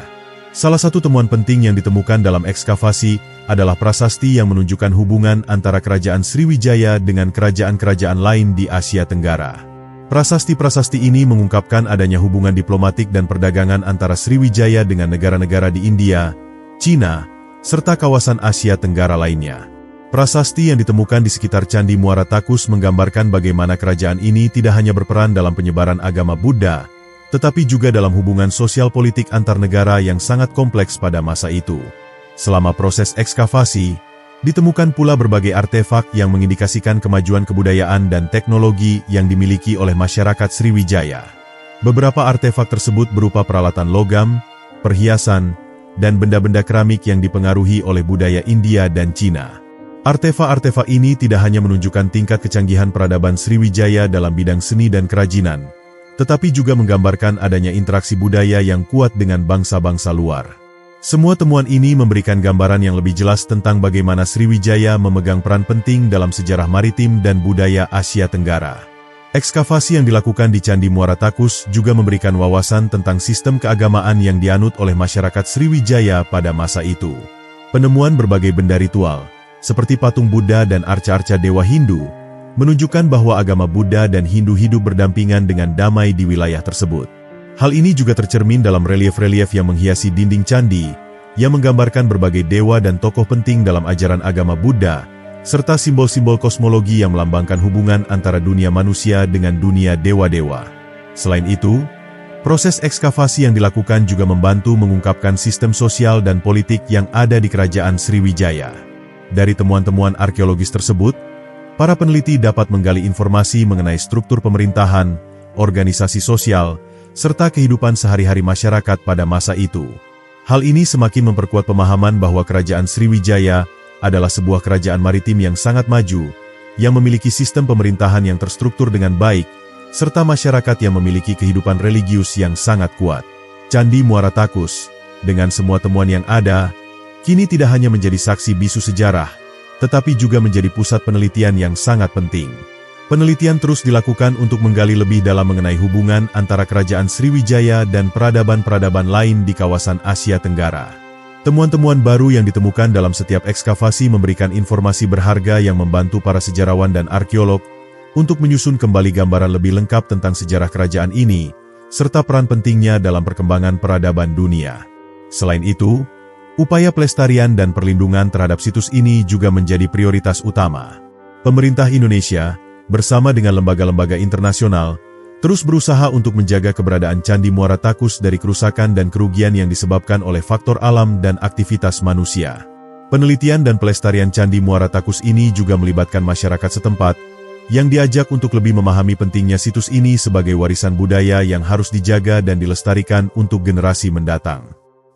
Salah satu temuan penting yang ditemukan dalam ekskavasi adalah prasasti yang menunjukkan hubungan antara kerajaan Sriwijaya dengan kerajaan-kerajaan lain di Asia Tenggara. Prasasti-prasasti ini mengungkapkan adanya hubungan diplomatik dan perdagangan antara Sriwijaya dengan negara-negara di India, Cina, serta kawasan Asia Tenggara lainnya. Prasasti yang ditemukan di sekitar Candi Muara Takus menggambarkan bagaimana kerajaan ini tidak hanya berperan dalam penyebaran agama Buddha, tetapi juga dalam hubungan sosial politik antar negara yang sangat kompleks pada masa itu. Selama proses ekskavasi, ditemukan pula berbagai artefak yang mengindikasikan kemajuan kebudayaan dan teknologi yang dimiliki oleh masyarakat Sriwijaya. Beberapa artefak tersebut berupa peralatan logam, perhiasan, dan benda-benda keramik yang dipengaruhi oleh budaya India dan Cina. Artefak-artefak ini tidak hanya menunjukkan tingkat kecanggihan peradaban Sriwijaya dalam bidang seni dan kerajinan, tetapi juga menggambarkan adanya interaksi budaya yang kuat dengan bangsa-bangsa luar. Semua temuan ini memberikan gambaran yang lebih jelas tentang bagaimana Sriwijaya memegang peran penting dalam sejarah maritim dan budaya Asia Tenggara. Ekskavasi yang dilakukan di Candi Muara Takus juga memberikan wawasan tentang sistem keagamaan yang dianut oleh masyarakat Sriwijaya pada masa itu. Penemuan berbagai benda ritual, seperti patung Buddha dan arca-arca dewa Hindu, menunjukkan bahwa agama Buddha dan Hindu hidup berdampingan dengan damai di wilayah tersebut. Hal ini juga tercermin dalam relief-relief yang menghiasi dinding candi, yang menggambarkan berbagai dewa dan tokoh penting dalam ajaran agama Buddha, serta simbol-simbol kosmologi yang melambangkan hubungan antara dunia manusia dengan dunia dewa-dewa. Selain itu, proses ekskavasi yang dilakukan juga membantu mengungkapkan sistem sosial dan politik yang ada di kerajaan Sriwijaya. Dari temuan-temuan arkeologis tersebut, para peneliti dapat menggali informasi mengenai struktur pemerintahan, organisasi sosial, serta kehidupan sehari-hari masyarakat pada masa itu. Hal ini semakin memperkuat pemahaman bahwa kerajaan Sriwijaya adalah sebuah kerajaan maritim yang sangat maju, yang memiliki sistem pemerintahan yang terstruktur dengan baik, serta masyarakat yang memiliki kehidupan religius yang sangat kuat. Candi Muara Takus, dengan semua temuan yang ada, kini tidak hanya menjadi saksi bisu sejarah, tetapi juga menjadi pusat penelitian yang sangat penting. Penelitian terus dilakukan untuk menggali lebih dalam mengenai hubungan antara kerajaan Sriwijaya dan peradaban-peradaban lain di kawasan Asia Tenggara. Temuan-temuan baru yang ditemukan dalam setiap ekskavasi memberikan informasi berharga yang membantu para sejarawan dan arkeolog untuk menyusun kembali gambaran lebih lengkap tentang sejarah kerajaan ini, serta peran pentingnya dalam perkembangan peradaban dunia. Selain itu, upaya pelestarian dan perlindungan terhadap situs ini juga menjadi prioritas utama. Pemerintah Indonesia, bersama dengan lembaga-lembaga internasional, terus berusaha untuk menjaga keberadaan Candi Muara Takus dari kerusakan dan kerugian yang disebabkan oleh faktor alam dan aktivitas manusia. Penelitian dan pelestarian Candi Muara Takus ini juga melibatkan masyarakat setempat, yang diajak untuk lebih memahami pentingnya situs ini sebagai warisan budaya yang harus dijaga dan dilestarikan untuk generasi mendatang.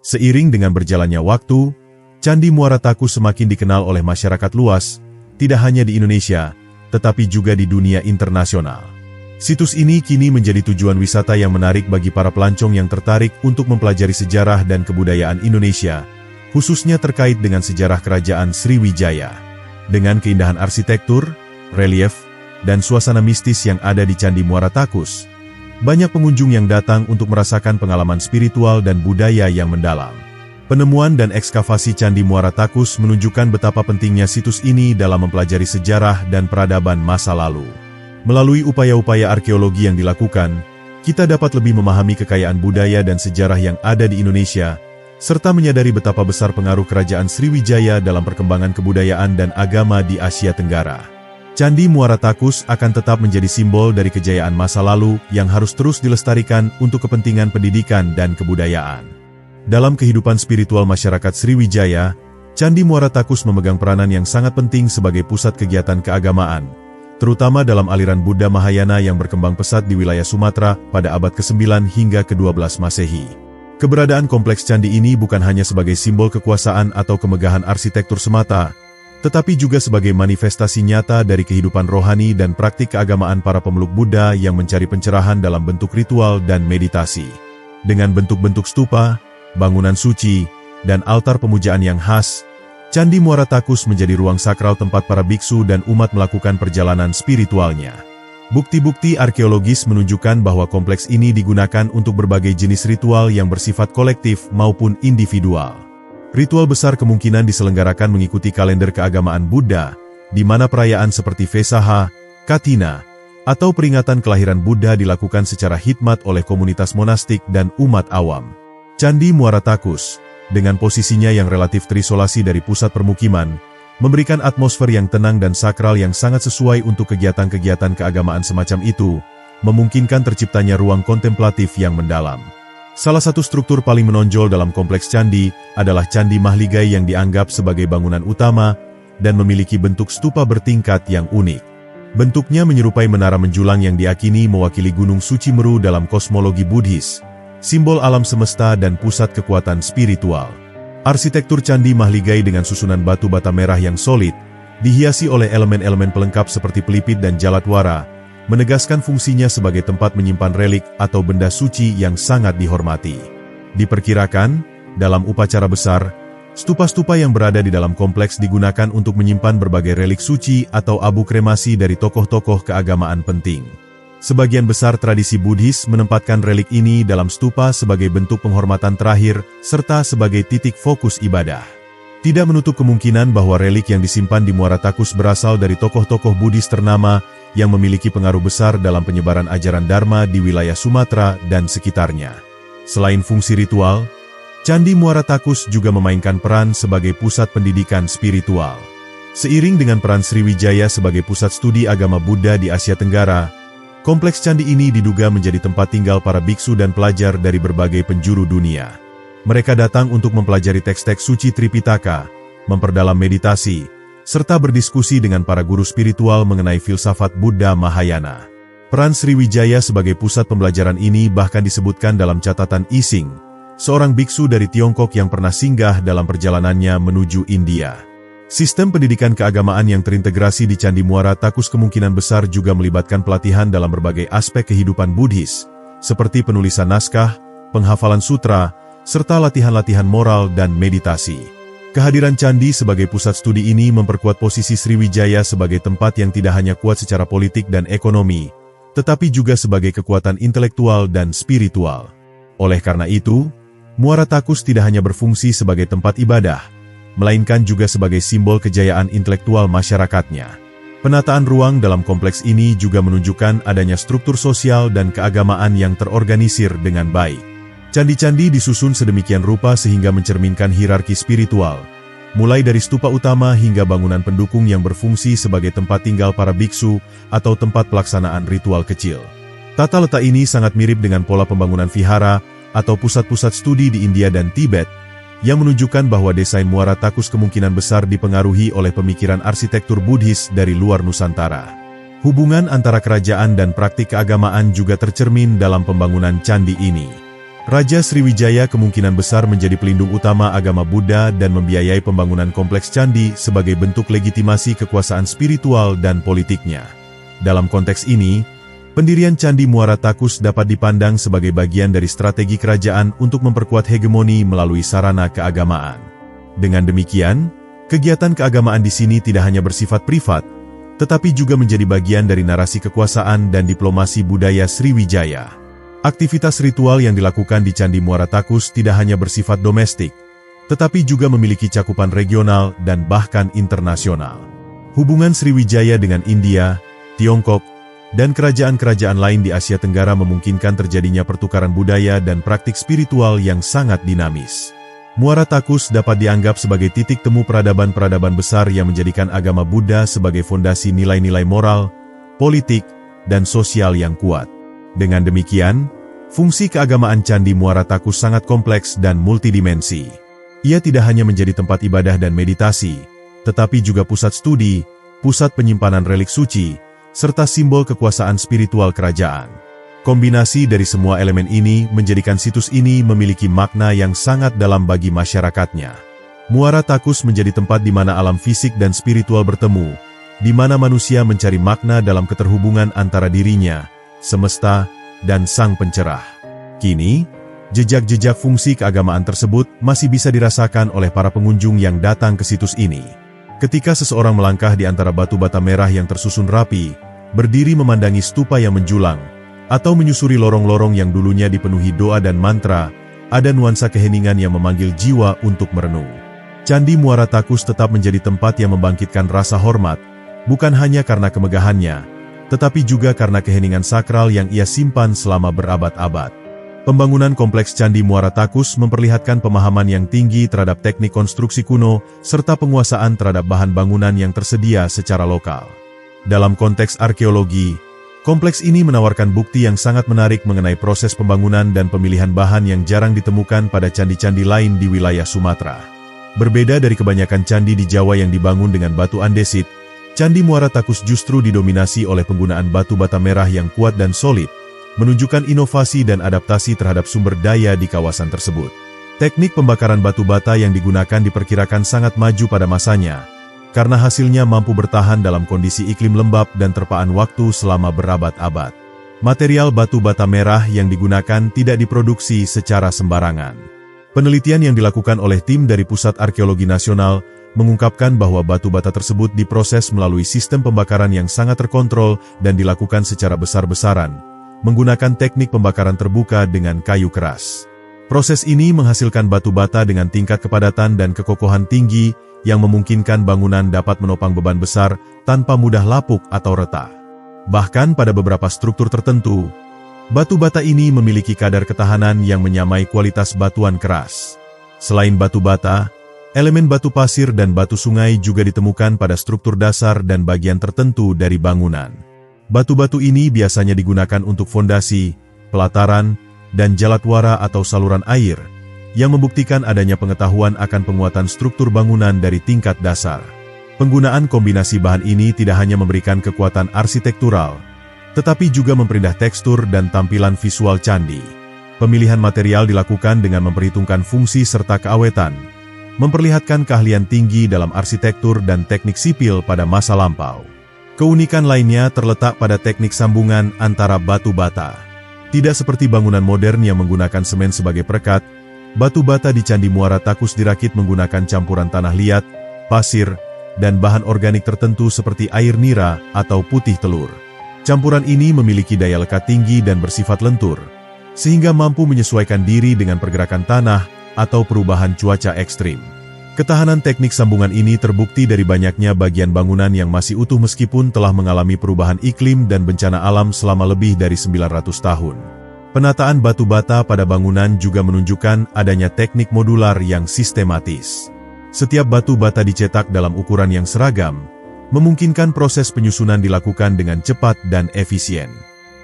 Seiring dengan berjalannya waktu, Candi Muara Takus semakin dikenal oleh masyarakat luas, tidak hanya di Indonesia, tetapi juga di dunia internasional. Situs ini kini menjadi tujuan wisata yang menarik bagi para pelancong yang tertarik untuk mempelajari sejarah dan kebudayaan Indonesia, khususnya terkait dengan sejarah kerajaan Sriwijaya. Dengan keindahan arsitektur, relief, dan suasana mistis yang ada di Candi Muara Takus, banyak pengunjung yang datang untuk merasakan pengalaman spiritual dan budaya yang mendalam. Penemuan dan ekskavasi Candi Muara Takus menunjukkan betapa pentingnya situs ini dalam mempelajari sejarah dan peradaban masa lalu. Melalui upaya-upaya arkeologi yang dilakukan, kita dapat lebih memahami kekayaan budaya dan sejarah yang ada di Indonesia, serta menyadari betapa besar pengaruh kerajaan Sriwijaya dalam perkembangan kebudayaan dan agama di Asia Tenggara. Candi Muara Takus akan tetap menjadi simbol dari kejayaan masa lalu yang harus terus dilestarikan untuk kepentingan pendidikan dan kebudayaan. Dalam kehidupan spiritual masyarakat Sriwijaya, Candi Muara Takus memegang peranan yang sangat penting sebagai pusat kegiatan keagamaan, terutama dalam aliran Buddha Mahayana yang berkembang pesat di wilayah Sumatera pada abad ke-9 hingga ke-12 Masehi. Keberadaan kompleks candi ini bukan hanya sebagai simbol kekuasaan atau kemegahan arsitektur semata, tetapi juga sebagai manifestasi nyata dari kehidupan rohani dan praktik keagamaan para pemeluk Buddha yang mencari pencerahan dalam bentuk ritual dan meditasi. Dengan bentuk-bentuk stupa, bangunan suci, dan altar pemujaan yang khas, Candi Muara Takus menjadi ruang sakral tempat para biksu dan umat melakukan perjalanan spiritualnya. Bukti-bukti arkeologis menunjukkan bahwa kompleks ini digunakan untuk berbagai jenis ritual yang bersifat kolektif maupun individual. Ritual besar kemungkinan diselenggarakan mengikuti kalender keagamaan Buddha, di mana perayaan seperti Vesaha, Katina, atau peringatan kelahiran Buddha dilakukan secara hikmat oleh komunitas monastik dan umat awam. Candi Muara Takus, dengan posisinya yang relatif terisolasi dari pusat permukiman, memberikan atmosfer yang tenang dan sakral yang sangat sesuai untuk kegiatan-kegiatan keagamaan semacam itu, memungkinkan terciptanya ruang kontemplatif yang mendalam. Salah satu struktur paling menonjol dalam kompleks candi adalah Candi Mahligai yang dianggap sebagai bangunan utama dan memiliki bentuk stupa bertingkat yang unik. Bentuknya menyerupai menara menjulang yang diyakini mewakili Gunung Suci Meru dalam kosmologi Buddhis, simbol alam semesta dan pusat kekuatan spiritual. Arsitektur Candi Mahligai dengan susunan batu bata merah yang solid, dihiasi oleh elemen-elemen pelengkap seperti pelipit dan jalatwara, menegaskan fungsinya sebagai tempat menyimpan relik atau benda suci yang sangat dihormati. Diperkirakan, dalam upacara besar, stupa-stupa yang berada di dalam kompleks digunakan untuk menyimpan berbagai relik suci atau abu kremasi dari tokoh-tokoh keagamaan penting. Sebagian besar tradisi Buddhis menempatkan relik ini dalam stupa sebagai bentuk penghormatan terakhir, serta sebagai titik fokus ibadah. Tidak menutup kemungkinan bahwa relik yang disimpan di Muara Takus berasal dari tokoh-tokoh Buddhis ternama yang memiliki pengaruh besar dalam penyebaran ajaran Dharma di wilayah Sumatera dan sekitarnya. Selain fungsi ritual, Candi Muara Takus juga memainkan peran sebagai pusat pendidikan spiritual. Seiring dengan peran Sriwijaya sebagai pusat studi agama Buddha di Asia Tenggara, kompleks candi ini diduga menjadi tempat tinggal para biksu dan pelajar dari berbagai penjuru dunia. Mereka datang untuk mempelajari teks-teks suci Tripitaka, memperdalam meditasi, serta berdiskusi dengan para guru spiritual mengenai filsafat Buddha Mahayana. Peran Sriwijaya sebagai pusat pembelajaran ini bahkan disebutkan dalam catatan Ising, seorang biksu dari Tiongkok yang pernah singgah dalam perjalanannya menuju India. Sistem pendidikan keagamaan yang terintegrasi di Candi Muara Takus kemungkinan besar juga melibatkan pelatihan dalam berbagai aspek kehidupan Buddhis, seperti penulisan naskah, penghafalan sutra, serta latihan-latihan moral dan meditasi. Kehadiran candi sebagai pusat studi ini memperkuat posisi Sriwijaya sebagai tempat yang tidak hanya kuat secara politik dan ekonomi, tetapi juga sebagai kekuatan intelektual dan spiritual. Oleh karena itu, Muara Takus tidak hanya berfungsi sebagai tempat ibadah, melainkan juga sebagai simbol kejayaan intelektual masyarakatnya. Penataan ruang dalam kompleks ini juga menunjukkan adanya struktur sosial dan keagamaan yang terorganisir dengan baik. Candi-candi disusun sedemikian rupa sehingga mencerminkan hierarki spiritual, mulai dari stupa utama hingga bangunan pendukung yang berfungsi sebagai tempat tinggal para biksu atau tempat pelaksanaan ritual kecil. Tata letak ini sangat mirip dengan pola pembangunan vihara atau pusat-pusat studi di India dan Tibet, yang menunjukkan bahwa desain Muara Takus kemungkinan besar dipengaruhi oleh pemikiran arsitektur Buddhis dari luar Nusantara. Hubungan antara kerajaan dan praktik keagamaan juga tercermin dalam pembangunan candi ini. Raja Sriwijaya kemungkinan besar menjadi pelindung utama agama Buddha dan membiayai pembangunan kompleks candi sebagai bentuk legitimasi kekuasaan spiritual dan politiknya. Dalam konteks ini, pendirian Candi Muara Takus dapat dipandang sebagai bagian dari strategi kerajaan untuk memperkuat hegemoni melalui sarana keagamaan. Dengan demikian, kegiatan keagamaan di sini tidak hanya bersifat privat, tetapi juga menjadi bagian dari narasi kekuasaan dan diplomasi budaya Sriwijaya. Aktivitas ritual yang dilakukan di Candi Muara Takus tidak hanya bersifat domestik, tetapi juga memiliki cakupan regional dan bahkan internasional. Hubungan Sriwijaya dengan India, Tiongkok, dan kerajaan-kerajaan lain di Asia Tenggara memungkinkan terjadinya pertukaran budaya dan praktik spiritual yang sangat dinamis. Muara Takus dapat dianggap sebagai titik temu peradaban-peradaban besar yang menjadikan agama Buddha sebagai fondasi nilai-nilai moral, politik, dan sosial yang kuat. Dengan demikian, fungsi keagamaan Candi Muara Takus sangat kompleks dan multidimensi. Ia tidak hanya menjadi tempat ibadah dan meditasi, tetapi juga pusat studi, pusat penyimpanan relik suci, serta simbol kekuasaan spiritual kerajaan. Kombinasi dari semua elemen ini menjadikan situs ini memiliki makna yang sangat dalam bagi masyarakatnya. Muara Takus menjadi tempat di mana alam fisik dan spiritual bertemu, di mana manusia mencari makna dalam keterhubungan antara dirinya, semesta, dan Sang Pencerah. Kini, Jejak-jejak fungsi keagamaan tersebut masih bisa dirasakan oleh para pengunjung yang datang ke situs ini. Ketika seseorang melangkah di antara batu bata merah yang tersusun rapi, berdiri memandangi stupa yang menjulang, atau menyusuri lorong-lorong yang dulunya dipenuhi doa dan mantra, ada nuansa keheningan yang memanggil jiwa untuk merenung. Candi Muara Takus tetap menjadi tempat yang membangkitkan rasa hormat, bukan hanya karena kemegahannya, tetapi juga karena keheningan sakral yang ia simpan selama berabad-abad. Pembangunan kompleks Candi Muara Takus memperlihatkan pemahaman yang tinggi terhadap teknik konstruksi kuno, serta penguasaan terhadap bahan bangunan yang tersedia secara lokal. Dalam konteks arkeologi, kompleks ini menawarkan bukti yang sangat menarik mengenai proses pembangunan dan pemilihan bahan yang jarang ditemukan pada candi-candi lain di wilayah Sumatera. Berbeda dari kebanyakan candi di Jawa yang dibangun dengan batu andesit, Candi Muara Takus justru didominasi oleh penggunaan batu bata merah yang kuat dan solid, menunjukkan inovasi dan adaptasi terhadap sumber daya di kawasan tersebut. Teknik pembakaran batu bata yang digunakan diperkirakan sangat maju pada masanya, karena hasilnya mampu bertahan dalam kondisi iklim lembab dan terpaan waktu selama berabad-abad. Material batu bata merah yang digunakan tidak diproduksi secara sembarangan. Penelitian yang dilakukan oleh tim dari Pusat Arkeologi Nasional mengungkapkan bahwa batu bata tersebut diproses melalui sistem pembakaran yang sangat terkontrol dan dilakukan secara besar-besaran, menggunakan teknik pembakaran terbuka dengan kayu keras. Proses ini menghasilkan batu bata dengan tingkat kepadatan dan kekokohan tinggi yang memungkinkan bangunan dapat menopang beban besar tanpa mudah lapuk atau retak. Bahkan pada beberapa struktur tertentu, batu bata ini memiliki kadar ketahanan yang menyamai kualitas batuan keras. Selain batu bata, elemen batu pasir dan batu sungai juga ditemukan pada struktur dasar dan bagian tertentu dari bangunan. Batu-batu ini biasanya digunakan untuk fondasi, pelataran, dan jalatwara atau saluran air, yang membuktikan adanya pengetahuan akan penguatan struktur bangunan dari tingkat dasar. Penggunaan kombinasi bahan ini tidak hanya memberikan kekuatan arsitektural, tetapi juga memperindah tekstur dan tampilan visual candi. Pemilihan material dilakukan dengan memperhitungkan fungsi serta keawetan, memperlihatkan keahlian tinggi dalam arsitektur dan teknik sipil pada masa lampau. Keunikan lainnya terletak pada teknik sambungan antara batu bata. Tidak seperti bangunan modern yang menggunakan semen sebagai perekat, batu bata di Candi Muara Takus dirakit menggunakan campuran tanah liat, pasir, dan bahan organik tertentu seperti air nira atau putih telur. Campuran ini memiliki daya lekat tinggi dan bersifat lentur, sehingga mampu menyesuaikan diri dengan pergerakan tanah atau perubahan cuaca ekstrim. Ketahanan teknik sambungan ini terbukti dari banyaknya bagian bangunan yang masih utuh meskipun telah mengalami perubahan iklim dan bencana alam selama lebih dari 900 tahun. Penataan batu bata pada bangunan juga menunjukkan adanya teknik modular yang sistematis. Setiap batu bata dicetak dalam ukuran yang seragam, memungkinkan proses penyusunan dilakukan dengan cepat dan efisien.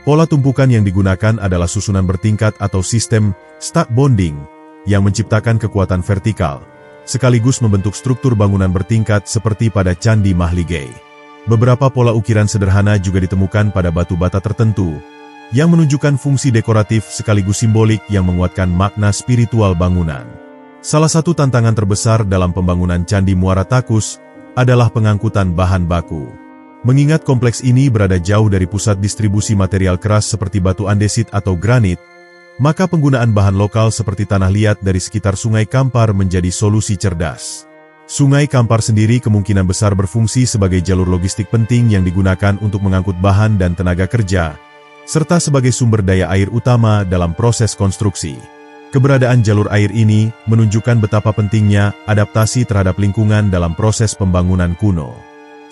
Pola tumpukan yang digunakan adalah susunan bertingkat atau sistem stack bonding, yang menciptakan kekuatan vertikal, sekaligus membentuk struktur bangunan bertingkat seperti pada Candi Mahligai. Beberapa pola ukiran sederhana juga ditemukan pada batu bata tertentu, yang menunjukkan fungsi dekoratif sekaligus simbolik yang menguatkan makna spiritual bangunan. Salah satu tantangan terbesar dalam pembangunan Candi Muara Takus adalah pengangkutan bahan baku. Mengingat kompleks ini berada jauh dari pusat distribusi material keras seperti batu andesit atau granit, maka penggunaan bahan lokal seperti tanah liat dari sekitar Sungai Kampar menjadi solusi cerdas. Sungai Kampar sendiri kemungkinan besar berfungsi sebagai jalur logistik penting yang digunakan untuk mengangkut bahan dan tenaga kerja, serta sebagai sumber daya air utama dalam proses konstruksi. Keberadaan jalur air ini menunjukkan betapa pentingnya adaptasi terhadap lingkungan dalam proses pembangunan kuno.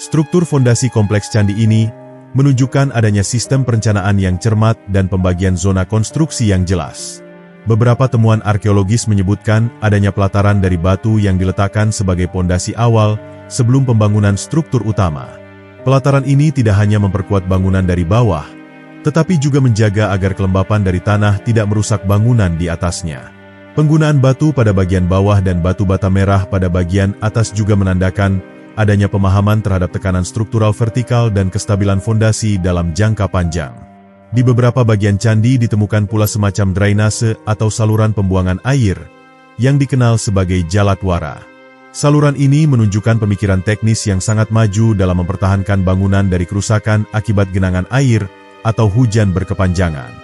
Struktur fondasi kompleks candi ini menunjukkan adanya sistem perencanaan yang cermat dan pembagian zona konstruksi yang jelas. Beberapa temuan arkeologis menyebutkan adanya pelataran dari batu yang diletakkan sebagai pondasi awal sebelum pembangunan struktur utama. Pelataran ini tidak hanya memperkuat bangunan dari bawah, tetapi juga menjaga agar kelembapan dari tanah tidak merusak bangunan di atasnya. Penggunaan batu pada bagian bawah dan batu bata merah pada bagian atas juga menandakan adanya pemahaman terhadap tekanan struktural vertikal dan kestabilan fondasi dalam jangka panjang. Di beberapa bagian candi ditemukan pula semacam drainase atau saluran pembuangan air, yang dikenal sebagai jalatwara. Saluran ini menunjukkan pemikiran teknis yang sangat maju dalam mempertahankan bangunan dari kerusakan akibat genangan air atau hujan berkepanjangan.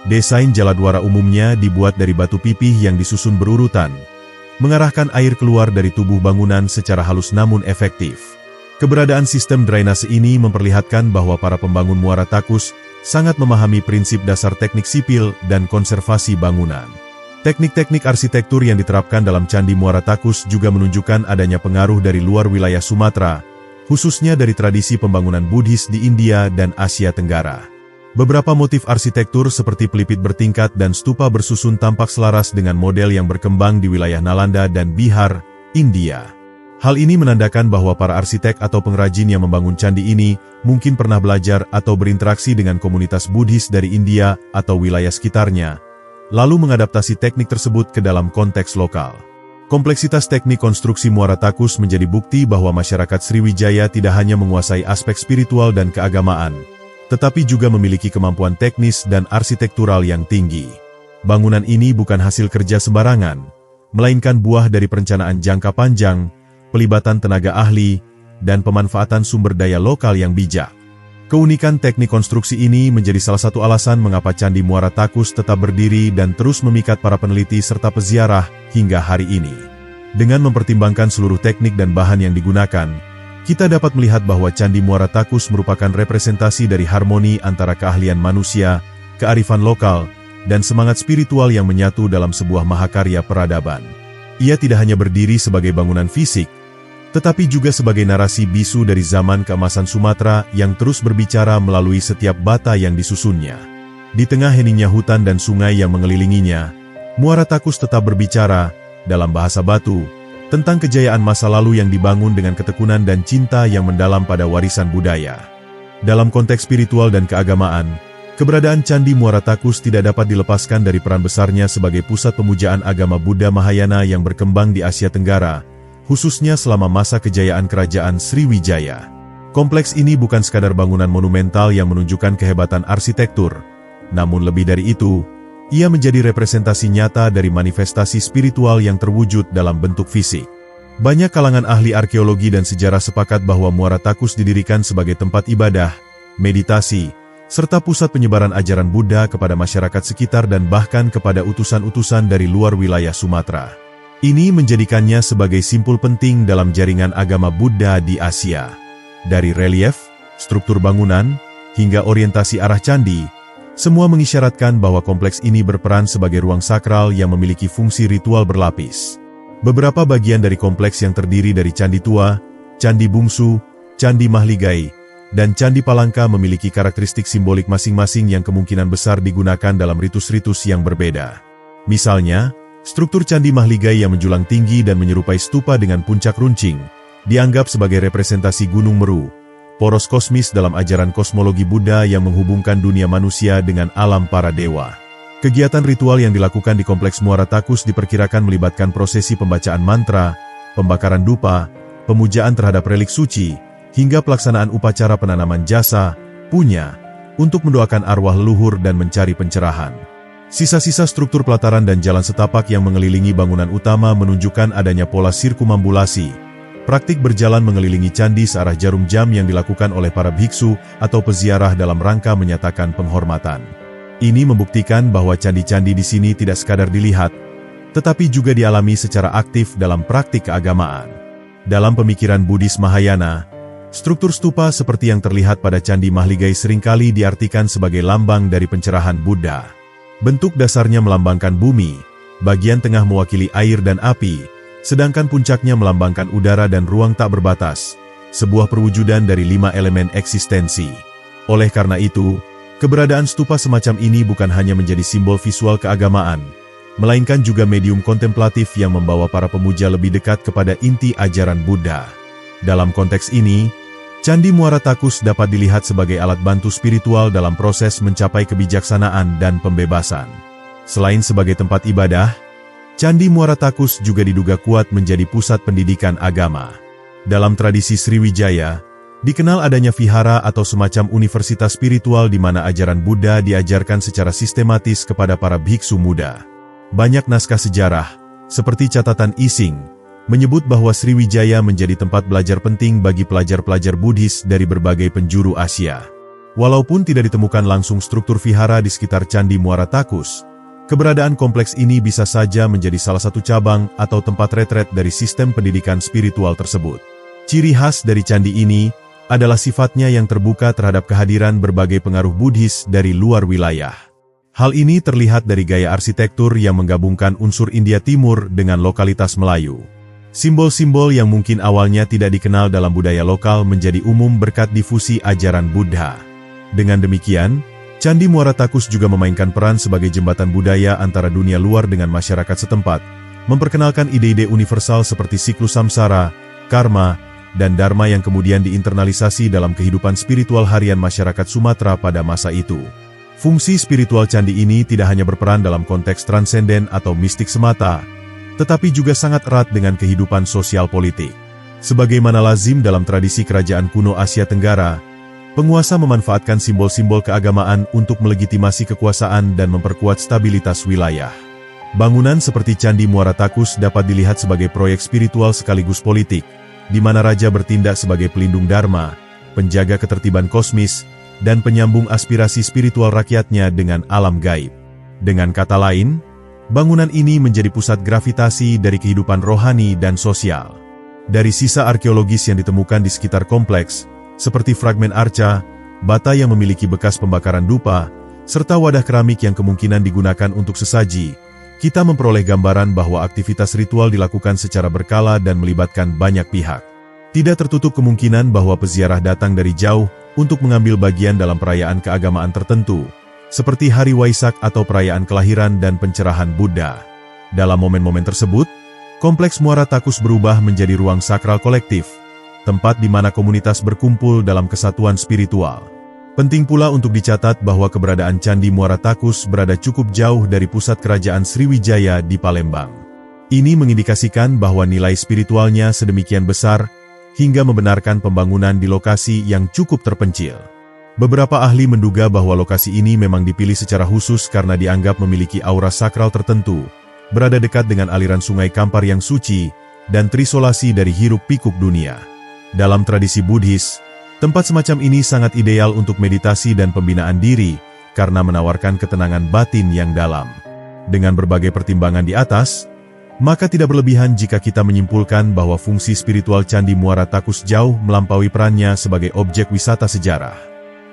Desain jaladwara umumnya dibuat dari batu pipih yang disusun berurutan, mengarahkan air keluar dari tubuh bangunan secara halus namun efektif. Keberadaan sistem drainase ini memperlihatkan bahwa para pembangun Muara Takus sangat memahami prinsip dasar teknik sipil dan konservasi bangunan. Teknik-teknik arsitektur yang diterapkan dalam Candi Muara Takus juga menunjukkan adanya pengaruh dari luar wilayah Sumatera, khususnya dari tradisi pembangunan Buddhis di India dan Asia Tenggara. Beberapa motif arsitektur seperti pelipit bertingkat dan stupa bersusun tampak selaras dengan model yang berkembang di wilayah Nalanda dan Bihar, India. Hal ini menandakan bahwa para arsitek atau pengrajin yang membangun candi ini mungkin pernah belajar atau berinteraksi dengan komunitas Buddhis dari India atau wilayah sekitarnya, lalu mengadaptasi teknik tersebut ke dalam konteks lokal. Kompleksitas teknik konstruksi Muara Takus menjadi bukti bahwa masyarakat Sriwijaya tidak hanya menguasai aspek spiritual dan keagamaan, tetapi juga memiliki kemampuan teknis dan arsitektural yang tinggi. Bangunan ini bukan hasil kerja sembarangan, melainkan buah dari perencanaan jangka panjang, pelibatan tenaga ahli, dan pemanfaatan sumber daya lokal yang bijak. Keunikan teknik konstruksi ini menjadi salah satu alasan mengapa Candi Muara Takus tetap berdiri dan terus memikat para peneliti serta peziarah hingga hari ini. Dengan mempertimbangkan seluruh teknik dan bahan yang digunakan, kita dapat melihat bahwa Candi Muara Takus merupakan representasi dari harmoni antara keahlian manusia, kearifan lokal, dan semangat spiritual yang menyatu dalam sebuah mahakarya peradaban. Ia tidak hanya berdiri sebagai bangunan fisik, tetapi juga sebagai narasi bisu dari zaman keemasan Sumatera yang terus berbicara melalui setiap bata yang disusunnya. Di tengah heningnya hutan dan sungai yang mengelilinginya, Muara Takus tetap berbicara, dalam bahasa batu, tentang kejayaan masa lalu yang dibangun dengan ketekunan dan cinta yang mendalam pada warisan budaya. Dalam konteks spiritual dan keagamaan, keberadaan Candi Muara Takus tidak dapat dilepaskan dari peran besarnya sebagai pusat pemujaan agama Buddha Mahayana yang berkembang di Asia Tenggara, khususnya selama masa kejayaan Kerajaan Sriwijaya. Kompleks ini bukan sekadar bangunan monumental yang menunjukkan kehebatan arsitektur, namun lebih dari itu, ia menjadi representasi nyata dari manifestasi spiritual yang terwujud dalam bentuk fisik. Banyak kalangan ahli arkeologi dan sejarah sepakat bahwa Muara Takus didirikan sebagai tempat ibadah, meditasi, serta pusat penyebaran ajaran Buddha kepada masyarakat sekitar dan bahkan kepada utusan-utusan dari luar wilayah Sumatera. Ini menjadikannya sebagai simpul penting dalam jaringan agama Buddha di Asia. Dari relief, struktur bangunan, hingga orientasi arah candi, semua mengisyaratkan bahwa kompleks ini berperan sebagai ruang sakral yang memiliki fungsi ritual berlapis. Beberapa bagian dari kompleks yang terdiri dari Candi Tua, Candi Bungsu, Candi Mahligai, dan Candi Palangka memiliki karakteristik simbolik masing-masing yang kemungkinan besar digunakan dalam ritus-ritus yang berbeda. Misalnya, struktur Candi Mahligai yang menjulang tinggi dan menyerupai stupa dengan puncak runcing, dianggap sebagai representasi Gunung Meru, poros kosmis dalam ajaran kosmologi Buddha yang menghubungkan dunia manusia dengan alam para dewa. Kegiatan ritual yang dilakukan di Kompleks Muara Takus diperkirakan melibatkan prosesi pembacaan mantra, pembakaran dupa, pemujaan terhadap relik suci, hingga pelaksanaan upacara penanaman jasa, punya, untuk mendoakan arwah leluhur dan mencari pencerahan. Sisa-sisa struktur pelataran dan jalan setapak yang mengelilingi bangunan utama menunjukkan adanya pola sirkumambulasi, praktik berjalan mengelilingi candi searah jarum jam yang dilakukan oleh para biksu atau peziarah dalam rangka menyatakan penghormatan. Ini membuktikan bahwa candi-candi di sini tidak sekadar dilihat, tetapi juga dialami secara aktif dalam praktik keagamaan. Dalam pemikiran Buddhis Mahayana, struktur stupa seperti yang terlihat pada Candi Mahligai seringkali diartikan sebagai lambang dari pencerahan Buddha. Bentuk dasarnya melambangkan bumi, bagian tengah mewakili air dan api, sedangkan puncaknya melambangkan udara dan ruang tak berbatas, sebuah perwujudan dari 5 elemen eksistensi. Oleh karena itu, keberadaan stupa semacam ini bukan hanya menjadi simbol visual keagamaan, melainkan juga medium kontemplatif yang membawa para pemuja lebih dekat kepada inti ajaran Buddha. Dalam konteks ini, Candi Muara Takus dapat dilihat sebagai alat bantu spiritual dalam proses mencapai kebijaksanaan dan pembebasan. Selain sebagai tempat ibadah, Candi Muara Takus juga diduga kuat menjadi pusat pendidikan agama. Dalam tradisi Sriwijaya, dikenal adanya vihara atau semacam universitas spiritual di mana ajaran Buddha diajarkan secara sistematis kepada para biksu muda. Banyak naskah sejarah, seperti catatan Ising, menyebut bahwa Sriwijaya menjadi tempat belajar penting bagi pelajar-pelajar Buddhis dari berbagai penjuru Asia. Walaupun tidak ditemukan langsung struktur vihara di sekitar Candi Muara Takus, keberadaan kompleks ini bisa saja menjadi salah satu cabang atau tempat retret dari sistem pendidikan spiritual tersebut. Ciri khas dari candi ini adalah sifatnya yang terbuka terhadap kehadiran berbagai pengaruh Buddhis dari luar wilayah. Hal ini terlihat dari gaya arsitektur yang menggabungkan unsur India Timur dengan lokalitas Melayu. Simbol-simbol yang mungkin awalnya tidak dikenal dalam budaya lokal menjadi umum berkat difusi ajaran Buddha. Dengan demikian, Candi Muara Takus juga memainkan peran sebagai jembatan budaya antara dunia luar dengan masyarakat setempat, memperkenalkan ide-ide universal seperti siklus samsara, karma, dan dharma yang kemudian diinternalisasi dalam kehidupan spiritual harian masyarakat Sumatera pada masa itu. Fungsi spiritual candi ini tidak hanya berperan dalam konteks transenden atau mistik semata, tetapi juga sangat erat dengan kehidupan sosial politik. Sebagaimana lazim dalam tradisi kerajaan kuno Asia Tenggara, penguasa memanfaatkan simbol-simbol keagamaan untuk melegitimasi kekuasaan dan memperkuat stabilitas wilayah. Bangunan seperti Candi Muara Takus dapat dilihat sebagai proyek spiritual sekaligus politik, di mana raja bertindak sebagai pelindung dharma, penjaga ketertiban kosmis, dan penyambung aspirasi spiritual rakyatnya dengan alam gaib. Dengan kata lain, bangunan ini menjadi pusat gravitasi dari kehidupan rohani dan sosial. Dari sisa arkeologis yang ditemukan di sekitar kompleks, seperti fragmen arca, bata yang memiliki bekas pembakaran dupa, serta wadah keramik yang kemungkinan digunakan untuk sesaji, kita memperoleh gambaran bahwa aktivitas ritual dilakukan secara berkala dan melibatkan banyak pihak. Tidak tertutup kemungkinan bahwa peziarah datang dari jauh untuk mengambil bagian dalam perayaan keagamaan tertentu, seperti Hari Waisak atau perayaan kelahiran dan pencerahan Buddha. Dalam momen-momen tersebut, kompleks Muara Takus berubah menjadi ruang sakral kolektif, tempat di mana komunitas berkumpul dalam kesatuan spiritual. Penting pula untuk dicatat bahwa keberadaan Candi Muara Takus berada cukup jauh dari pusat kerajaan Sriwijaya di Palembang. Ini mengindikasikan bahwa nilai spiritualnya sedemikian besar, hingga membenarkan pembangunan di lokasi yang cukup terpencil. Beberapa ahli menduga bahwa lokasi ini memang dipilih secara khusus karena dianggap memiliki aura sakral tertentu, berada dekat dengan aliran sungai Kampar yang suci, dan terisolasi dari hiruk-pikuk dunia. Dalam tradisi Buddhis, tempat semacam ini sangat ideal untuk meditasi dan pembinaan diri, karena menawarkan ketenangan batin yang dalam. Dengan berbagai pertimbangan di atas, maka tidak berlebihan jika kita menyimpulkan bahwa fungsi spiritual Candi Muara Takus jauh melampaui perannya sebagai objek wisata sejarah.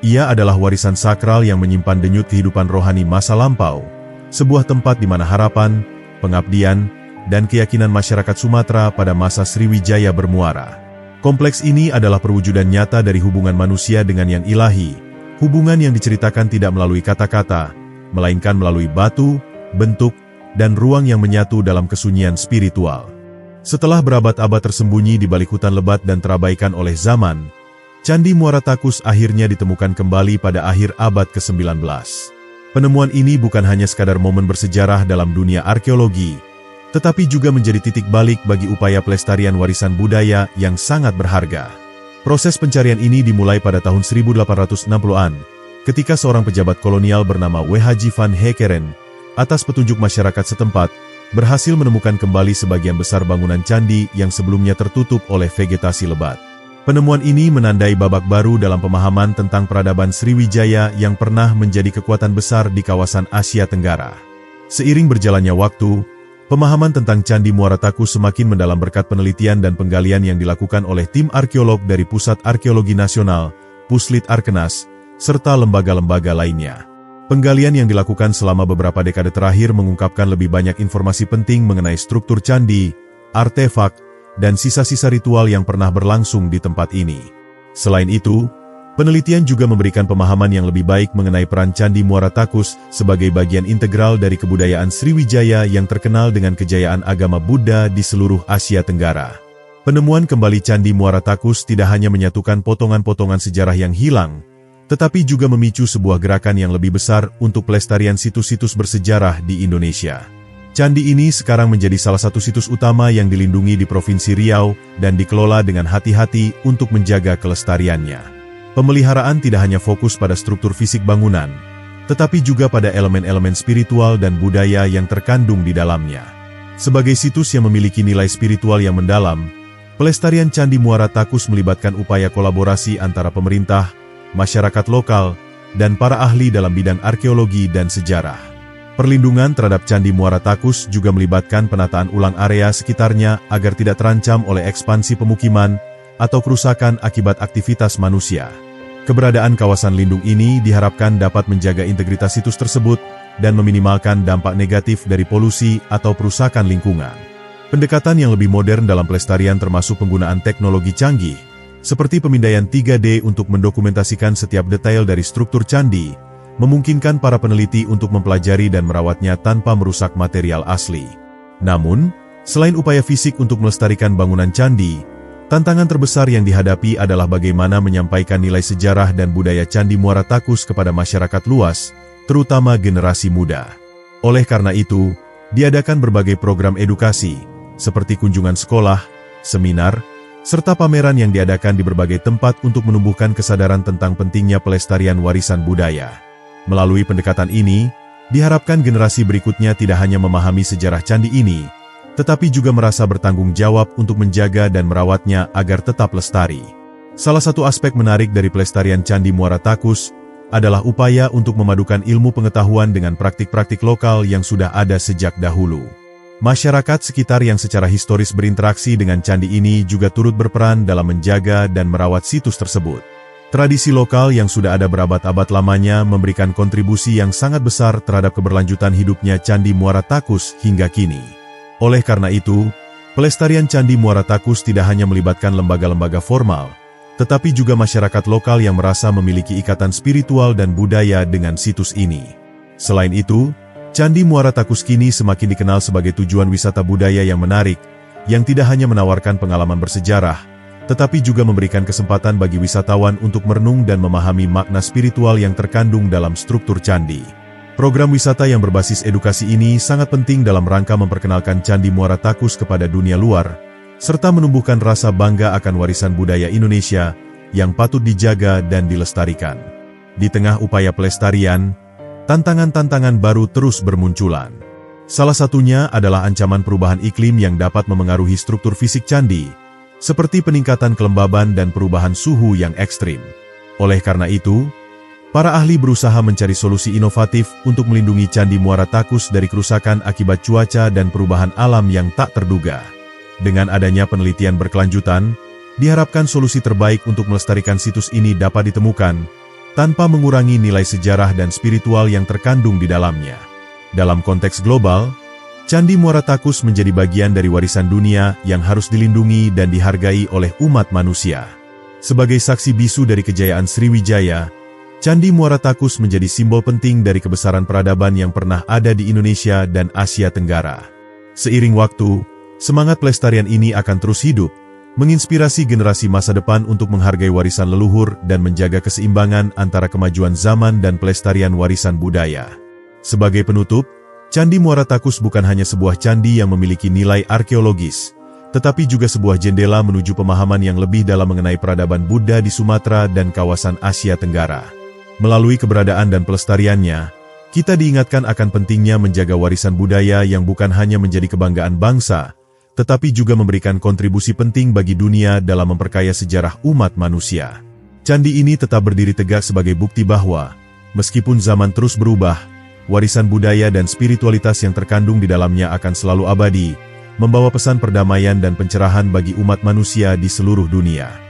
Ia adalah warisan sakral yang menyimpan denyut kehidupan rohani masa lampau, sebuah tempat di mana harapan, pengabdian, dan keyakinan masyarakat Sumatera pada masa Sriwijaya bermuara. Kompleks ini adalah perwujudan nyata dari hubungan manusia dengan yang ilahi, hubungan yang diceritakan tidak melalui kata-kata, melainkan melalui batu, bentuk, dan ruang yang menyatu dalam kesunyian spiritual. Setelah berabad-abad tersembunyi di balik hutan lebat dan terabaikan oleh zaman, Candi Muara Takus akhirnya ditemukan kembali pada akhir abad ke-19. Penemuan ini bukan hanya sekadar momen bersejarah dalam dunia arkeologi, tetapi juga menjadi titik balik bagi upaya pelestarian warisan budaya yang sangat berharga. Proses pencarian ini dimulai pada tahun 1860-an, ketika seorang pejabat kolonial bernama W. Haji van Heckeren, atas petunjuk masyarakat setempat, berhasil menemukan kembali sebagian besar bangunan candi yang sebelumnya tertutup oleh vegetasi lebat. Penemuan ini menandai babak baru dalam pemahaman tentang peradaban Sriwijaya yang pernah menjadi kekuatan besar di kawasan Asia Tenggara. Seiring berjalannya waktu, pemahaman tentang Candi Muara Takus semakin mendalam berkat penelitian dan penggalian yang dilakukan oleh tim arkeolog dari Pusat Arkeologi Nasional, Puslit Arkenas, serta lembaga-lembaga lainnya. Penggalian yang dilakukan selama beberapa dekade terakhir mengungkapkan lebih banyak informasi penting mengenai struktur candi, artefak, dan sisa-sisa ritual yang pernah berlangsung di tempat ini. Selain itu, penelitian juga memberikan pemahaman yang lebih baik mengenai peran Candi Muara Takus sebagai bagian integral dari kebudayaan Sriwijaya yang terkenal dengan kejayaan agama Buddha di seluruh Asia Tenggara. Penemuan kembali Candi Muara Takus tidak hanya menyatukan potongan-potongan sejarah yang hilang, tetapi juga memicu sebuah gerakan yang lebih besar untuk pelestarian situs-situs bersejarah di Indonesia. Candi ini sekarang menjadi salah satu situs utama yang dilindungi di Provinsi Riau dan dikelola dengan hati-hati untuk menjaga kelestariannya. Pemeliharaan tidak hanya fokus pada struktur fisik bangunan, tetapi juga pada elemen-elemen spiritual dan budaya yang terkandung di dalamnya. Sebagai situs yang memiliki nilai spiritual yang mendalam, pelestarian Candi Muara Takus melibatkan upaya kolaborasi antara pemerintah, masyarakat lokal, dan para ahli dalam bidang arkeologi dan sejarah. Perlindungan terhadap Candi Muara Takus juga melibatkan penataan ulang area sekitarnya agar tidak terancam oleh ekspansi pemukiman atau kerusakan akibat aktivitas manusia. Keberadaan kawasan lindung ini diharapkan dapat menjaga integritas situs tersebut dan meminimalkan dampak negatif dari polusi atau perusakan lingkungan. Pendekatan yang lebih modern dalam pelestarian termasuk penggunaan teknologi canggih, seperti pemindaian 3D untuk mendokumentasikan setiap detail dari struktur candi, memungkinkan para peneliti untuk mempelajari dan merawatnya tanpa merusak material asli. Namun, selain upaya fisik untuk melestarikan bangunan candi, tantangan terbesar yang dihadapi adalah bagaimana menyampaikan nilai sejarah dan budaya Candi Muara Takus kepada masyarakat luas, terutama generasi muda. Oleh karena itu, diadakan berbagai program edukasi, seperti kunjungan sekolah, seminar, serta pameran yang diadakan di berbagai tempat untuk menumbuhkan kesadaran tentang pentingnya pelestarian warisan budaya. Melalui pendekatan ini, diharapkan generasi berikutnya tidak hanya memahami sejarah candi ini, tetapi juga merasa bertanggung jawab untuk menjaga dan merawatnya agar tetap lestari. Salah satu aspek menarik dari pelestarian Candi Muara Takus adalah upaya untuk memadukan ilmu pengetahuan dengan praktik-praktik lokal yang sudah ada sejak dahulu. Masyarakat sekitar yang secara historis berinteraksi dengan candi ini juga turut berperan dalam menjaga dan merawat situs tersebut. Tradisi lokal yang sudah ada berabad-abad lamanya memberikan kontribusi yang sangat besar terhadap keberlanjutan hidupnya Candi Muara Takus hingga kini. Oleh karena itu, pelestarian Candi Muara Takus tidak hanya melibatkan lembaga-lembaga formal, tetapi juga masyarakat lokal yang merasa memiliki ikatan spiritual dan budaya dengan situs ini. Selain itu, Candi Muara Takus kini semakin dikenal sebagai tujuan wisata budaya yang menarik, yang tidak hanya menawarkan pengalaman bersejarah, tetapi juga memberikan kesempatan bagi wisatawan untuk merenung dan memahami makna spiritual yang terkandung dalam struktur candi. Program wisata yang berbasis edukasi ini sangat penting dalam rangka memperkenalkan Candi Muara Takus kepada dunia luar, serta menumbuhkan rasa bangga akan warisan budaya Indonesia yang patut dijaga dan dilestarikan. Di tengah upaya pelestarian, tantangan-tantangan baru terus bermunculan. Salah satunya adalah ancaman perubahan iklim yang dapat memengaruhi struktur fisik candi, seperti peningkatan kelembaban dan perubahan suhu yang ekstrim. Oleh karena itu, para ahli berusaha mencari solusi inovatif untuk melindungi Candi Muara Takus dari kerusakan akibat cuaca dan perubahan alam yang tak terduga. Dengan adanya penelitian berkelanjutan, diharapkan solusi terbaik untuk melestarikan situs ini dapat ditemukan, tanpa mengurangi nilai sejarah dan spiritual yang terkandung di dalamnya. Dalam konteks global, Candi Muara Takus menjadi bagian dari warisan dunia yang harus dilindungi dan dihargai oleh umat manusia. Sebagai saksi bisu dari kejayaan Sriwijaya, Candi Muara Takus menjadi simbol penting dari kebesaran peradaban yang pernah ada di Indonesia dan Asia Tenggara. Seiring waktu, semangat pelestarian ini akan terus hidup, menginspirasi generasi masa depan untuk menghargai warisan leluhur dan menjaga keseimbangan antara kemajuan zaman dan pelestarian warisan budaya. Sebagai penutup, Candi Muara Takus bukan hanya sebuah candi yang memiliki nilai arkeologis, tetapi juga sebuah jendela menuju pemahaman yang lebih dalam mengenai peradaban Buddha di Sumatera dan kawasan Asia Tenggara. Melalui keberadaan dan pelestariannya, kita diingatkan akan pentingnya menjaga warisan budaya yang bukan hanya menjadi kebanggaan bangsa, tetapi juga memberikan kontribusi penting bagi dunia dalam memperkaya sejarah umat manusia. Candi ini tetap berdiri tegak sebagai bukti bahwa, meskipun zaman terus berubah, warisan budaya dan spiritualitas yang terkandung di dalamnya akan selalu abadi, membawa pesan perdamaian dan pencerahan bagi umat manusia di seluruh dunia.